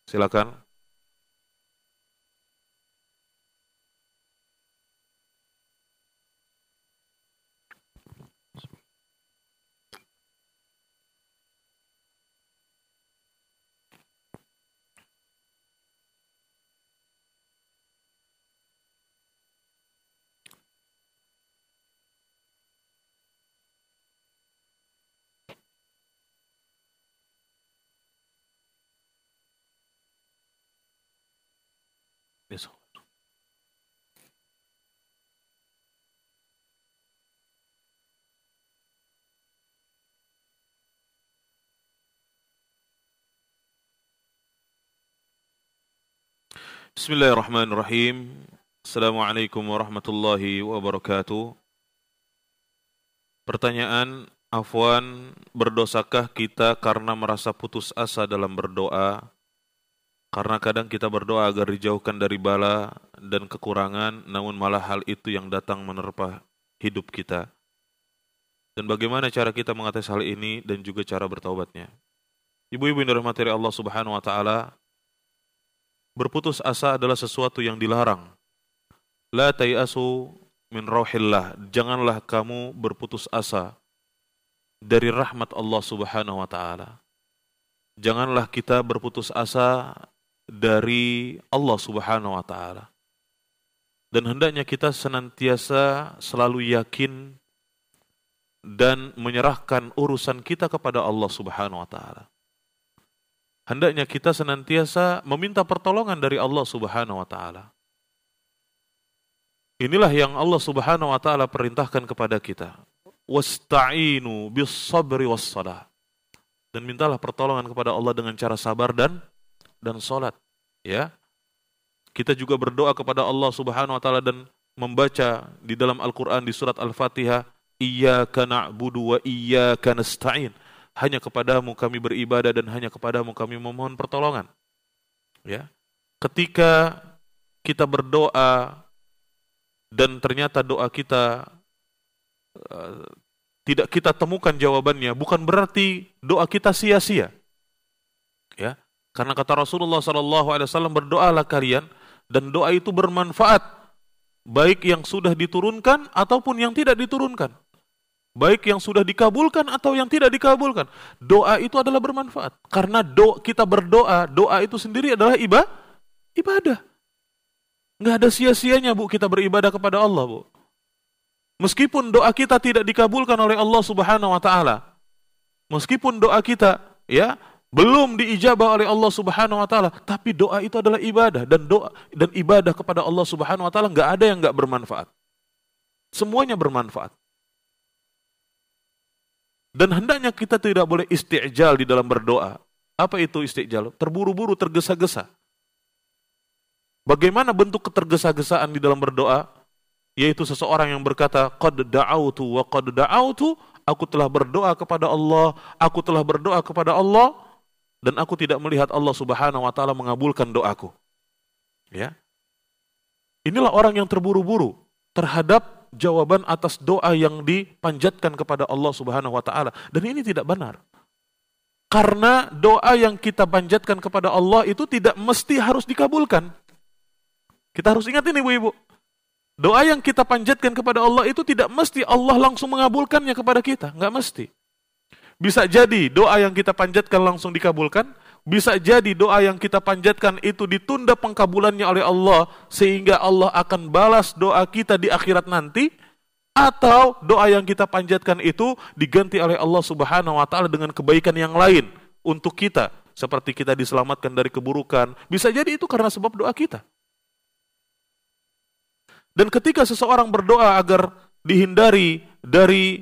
Silakan. Yes. Bismillahirrahmanirrahim. Assalamualaikum warahmatullahi wabarakatuh. Pertanyaan, Afwan, berdosakah kita karena merasa putus asa dalam berdoa? Karena kadang kita berdoa agar dijauhkan dari bala dan kekurangan, namun malah hal itu yang datang menerpa hidup kita. Dan bagaimana cara kita mengatasi hal ini dan juga cara bertaubatnya? Ibu-ibu yang dirahmati Allah Subhanahu wa taala, berputus asa adalah sesuatu yang dilarang. La tayasu min rauhillah. Janganlah kamu berputus asa dari rahmat Allah Subhanahu wa taala. Janganlah kita berputus asa dari Allah Subhanahu wa taala. Dan hendaknya kita senantiasa selalu yakin dan menyerahkan urusan kita kepada Allah Subhanahu wa taala. Hendaknya kita senantiasa meminta pertolongan dari Allah Subhanahu wa taala. Inilah yang Allah Subhanahu wa taala perintahkan kepada kita. Wasta'inu bis sabri was salah. Dan mintalah pertolongan kepada Allah dengan cara sabar dan salat, ya. Kita juga berdoa kepada Allah Subhanahu wa taala dan membaca di dalam Al-Qur'an di surat Al-Fatihah, Iyyaka na'budu wa iyyaka nasta'in. Hanya kepadamu kami beribadah dan hanya kepadamu kami memohon pertolongan. Ya. Ketika kita berdoa dan ternyata doa kita tidak kita temukan jawabannya, bukan berarti doa kita sia-sia. Ya. Karena kata Rasulullah SAW, berdoalah kalian dan doa itu bermanfaat, baik yang sudah diturunkan ataupun yang tidak diturunkan. Baik yang sudah dikabulkan atau yang tidak dikabulkan. Doa itu adalah bermanfaat. Karena kita berdoa, doa itu sendiri adalah ibadah. Nggak ada sia-sianya, Bu, kita beribadah kepada Allah, Bu. Meskipun doa kita tidak dikabulkan oleh Allah Subhanahu wa taala. Meskipun doa kita ya belum diijabah oleh Allah Subhanahu wa taala, tapi doa itu adalah ibadah, dan doa dan ibadah kepada Allah Subhanahu wa taala nggak ada yang nggak bermanfaat. Semuanya bermanfaat. Dan hendaknya kita tidak boleh isti'jal di dalam berdoa. Apa itu isti'jal? Terburu-buru, tergesa-gesa. Bagaimana bentuk ketergesa-gesaan di dalam berdoa? Yaitu seseorang yang berkata, qad da'autu wa qad da'autu, aku telah berdoa kepada Allah, aku telah berdoa kepada Allah, dan aku tidak melihat Allah Subhanahu wa taala mengabulkan doaku. Ya. Inilah orang yang terburu-buru terhadap jawaban atas doa yang dipanjatkan kepada Allah Subhanahu wa taala, dan ini tidak benar. Karena doa yang kita panjatkan kepada Allah itu tidak mesti harus dikabulkan. Kita harus ingat ini, Bu-ibu. Doa yang kita panjatkan kepada Allah itu tidak mesti Allah langsung mengabulkannya kepada kita, nggak mesti. Bisa jadi doa yang kita panjatkan langsung dikabulkan, bisa jadi doa yang kita panjatkan itu ditunda pengkabulannya oleh Allah sehingga Allah akan balas doa kita di akhirat nanti, atau doa yang kita panjatkan itu diganti oleh Allah Subhanahu wa taala dengan kebaikan yang lain untuk kita, seperti kita diselamatkan dari keburukan. Bisa jadi itu karena sebab doa kita. Dan ketika seseorang berdoa agar dihindari dari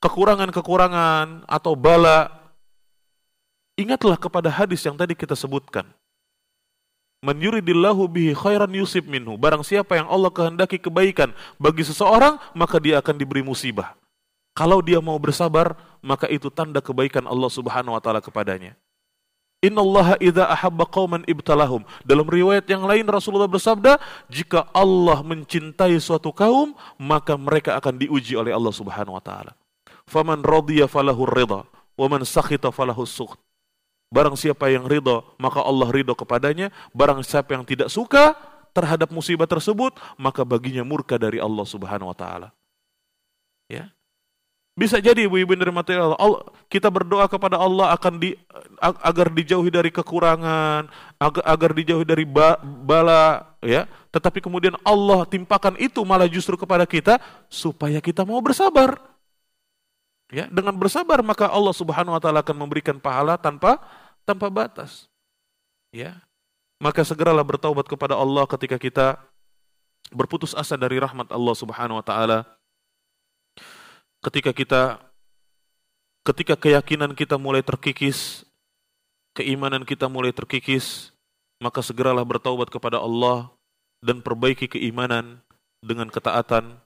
kekurangan-kekurangan atau bala, ingatlah kepada hadis yang tadi kita sebutkan. Man yuridillahu bihi khairan yusib minhu. Barang siapa yang Allah kehendaki kebaikan bagi seseorang, maka dia akan diberi musibah. Kalau dia mau bersabar, maka itu tanda kebaikan Allah Subhanahu wa taala kepadanya. Innallaha idza ahabba qauman ibtalahum. Dalam riwayat yang lain Rasulullah bersabda, jika Allah mencintai suatu kaum, maka mereka akan diuji oleh Allah Subhanahu wa taala. Faman radiya falahu ridha, wa man sakhita falahu sukht. Barang siapa yang ridha, maka Allah ridha kepadanya. Barang siapa yang tidak suka terhadap musibah tersebut, maka baginya murka dari Allah Subhanahu wa taala. Ya. Bisa jadi ibu-ibu yang dirahmati Allah, kita berdoa kepada Allah agar dijauhi dari kekurangan, agar dijauhi dari bala, ya. Tetapi kemudian Allah timpakan itu malah justru kepada kita supaya kita mau bersabar. Ya, dengan bersabar maka Allah Subhanahu wa taala akan memberikan pahala tanpa batas. Ya. Maka segeralah bertaubat kepada Allah ketika kita berputus asa dari rahmat Allah Subhanahu wa taala. Ketika keyakinan kita mulai terkikis, keimanan kita mulai terkikis, maka segeralah bertaubat kepada Allah dan perbaiki keimanan dengan ketaatan.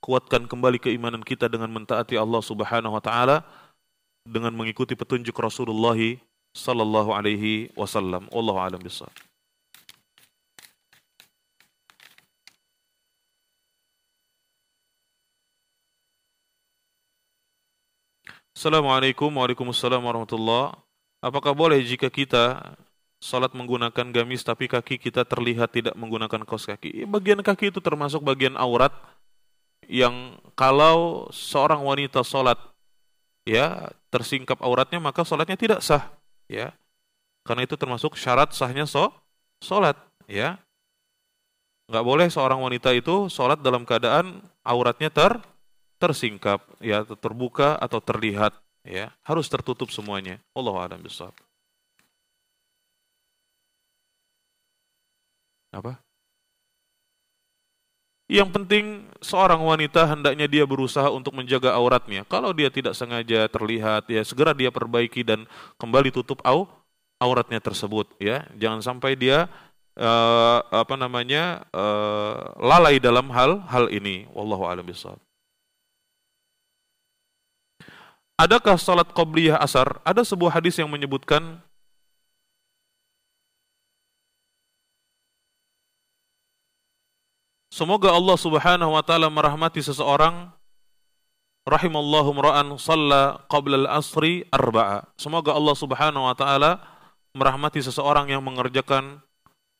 Kuatkan kembali keimanan kita dengan mentaati Allah Subhanahu wa taala dengan mengikuti petunjuk Rasulullah sallallahu alaihi wasallam. Wallahu a'lam bishawab. Assalamualaikum warahmatullahi wabarakatuh. Apakah boleh jika kita salat menggunakan gamis tapi kaki kita terlihat tidak menggunakan kaos kaki? Bagian kaki itu termasuk bagian aurat yang kalau seorang wanita salat ya tersingkap auratnya maka salatnya tidak sah, ya. Karena itu termasuk syarat sahnya salat, ya. Enggak boleh seorang wanita itu salat dalam keadaan auratnya tersingkap, ya, terbuka atau terlihat, ya, harus tertutup semuanya. Wallahu a'lam bishawab. Apa? Yang penting seorang wanita hendaknya dia berusaha untuk menjaga auratnya. Kalau dia tidak sengaja terlihat, ya segera dia perbaiki dan kembali tutup auratnya tersebut, ya. Jangan sampai dia lalai dalam hal ini. Wallahu a'lam bishawab. Adakah salat qabliyah asar? Ada sebuah hadis yang menyebutkan semoga Allah Subhanahu wa taala merahmati seseorang, rahimallahu mra'an shalla qabla al-asri arba'a. Semoga Allah Subhanahu wa taala merahmati seseorang yang mengerjakan,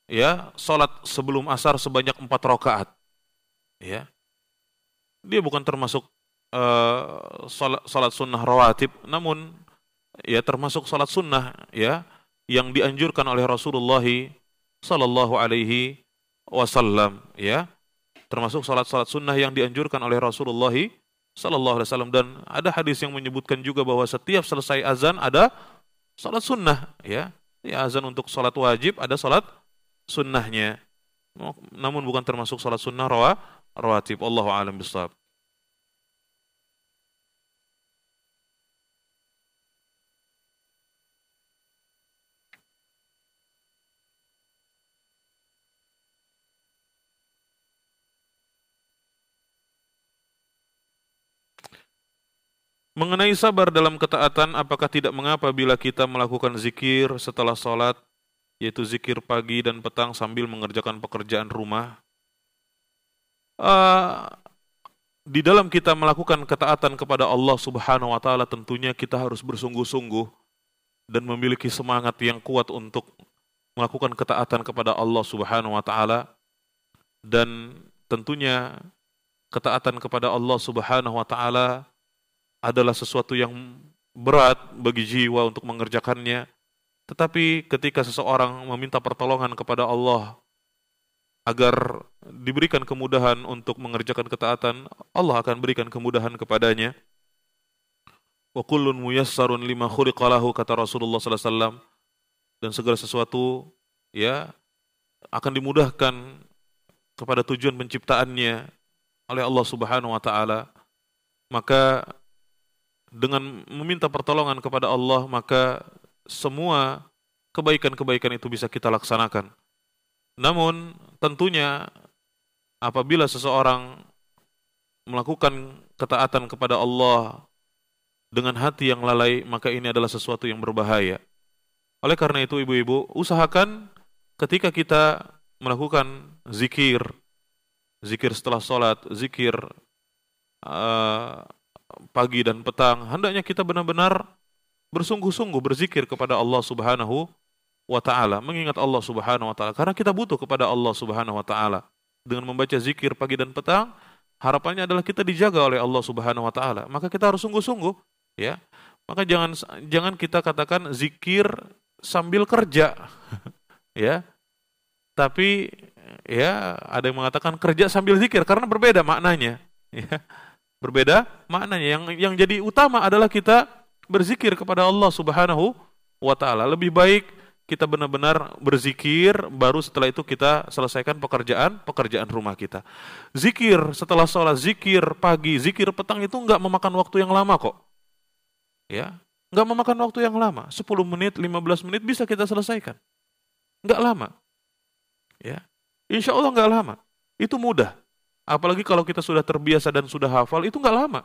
ya, salat sebelum asar sebanyak 4 rakaat. Ya. Dia bukan termasuk salat sunnah rawatib, namun ya termasuk salat sunnah, ya, yang dianjurkan oleh Rasulullah sallallahu alaihi wasallam, ya. Termasuk salat-salat sunnah yang dianjurkan oleh Rasulullah sallallahu alaihi wasallam, dan ada hadis yang menyebutkan juga bahwa setiap selesai azan ada salat sunnah, ya. Ya, azan untuk salat wajib ada salat sunnahnya. Namun bukan termasuk salat sunnah rawatib. Allahu a'lam bishawab. Mengenai sabar dalam ketaatan, apakah tidak mengapa bila kita melakukan zikir setelah sholat, yaitu zikir pagi dan petang sambil mengerjakan pekerjaan rumah? Di dalam kita melakukan ketaatan kepada Allah Subhanahu wa taala, tentunya kita harus bersungguh-sungguh dan memiliki semangat yang kuat untuk melakukan ketaatan kepada Allah Subhanahu wa taala, dan tentunya ketaatan kepada Allah Subhanahu wa taala adalah sesuatu yang berat bagi jiwa untuk mengerjakannya. Tetapi ketika seseorang meminta pertolongan kepada Allah agar diberikan kemudahan untuk mengerjakan ketaatan, Allah akan berikan kemudahan kepadanya. Wa kullun muyassarun lima khuliqa lahu, kata Rasulullah sallallahu alaihi wasallam, dan segala sesuatu, ya, akan dimudahkan kepada tujuan penciptaannya oleh Allah Subhanahu wa taala. Maka dengan meminta pertolongan kepada Allah, maka semua kebaikan-kebaikan itu bisa kita laksanakan. Namun tentunya apabila seseorang melakukan ketaatan kepada Allah dengan hati yang lalai, maka ini adalah sesuatu yang berbahaya. Oleh karena itu, ibu-ibu, usahakan ketika kita melakukan zikir setelah sholat, zikir pagi dan petang, hendaknya kita benar-benar bersungguh-sungguh berzikir kepada Allah Subhanahu wa taala, mengingat Allah Subhanahu wa taala, karena kita butuh kepada Allah Subhanahu wa taala. Dengan membaca zikir pagi dan petang, harapannya adalah kita dijaga oleh Allah Subhanahu wa taala. Maka kita harus sungguh-sungguh, ya. Maka jangan kita katakan zikir sambil kerja. Ya. Tapi ya ada yang mengatakan kerja sambil zikir, karena berbeda maknanya, ya. Berbeda maknanya. Yang jadi utama adalah kita berzikir kepada Allah Subhanahu wa taala. Lebih baik kita benar-benar berzikir, baru setelah itu kita selesaikan pekerjaan rumah kita. Zikir setelah sholat, zikir pagi, zikir petang itu enggak memakan waktu yang lama kok. Ya, enggak memakan waktu yang lama. 10 menit, 15 menit bisa kita selesaikan. Enggak lama. Ya. Insya Allah enggak lama. Itu mudah. Apalagi kalau kita sudah terbiasa dan sudah hafal, itu enggak lama.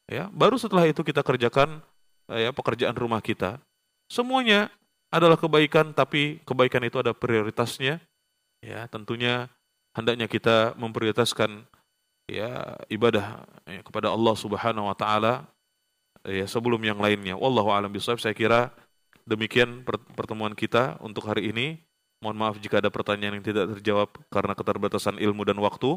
Ya, baru setelah itu kita kerjakan pekerjaan rumah kita. Semuanya adalah kebaikan, tapi kebaikan itu ada prioritasnya. Ya, tentunya hendaknya kita memprioritaskan ibadah kepada Allah Subhanahu wa taala sebelum yang lainnya. Wallahu a'lam bishawab. Saya kira demikian pertemuan kita untuk hari ini. Mohon maaf jika ada pertanyaan yang tidak terjawab karena keterbatasan ilmu dan waktu.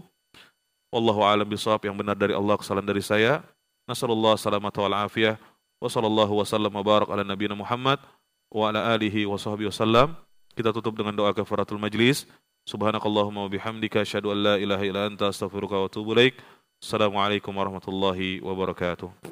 Wallahu a'lam bishawab. Yang benar dari Allah, kesalahan dari saya. Nasallallahu salamata wal afiyah. Wa sallallahu wa sallam wa barak ala nabiyina Muhammad wa ala alihi wa sahbihi wasallam. Kita tutup dengan doa kafaratul majlis. Subhanakallahumma wa bihamdika asyhadu an la ilaha illa anta astaghfiruka wa atubu ilaik. Assalamualaikum warahmatullahi wabarakatuh.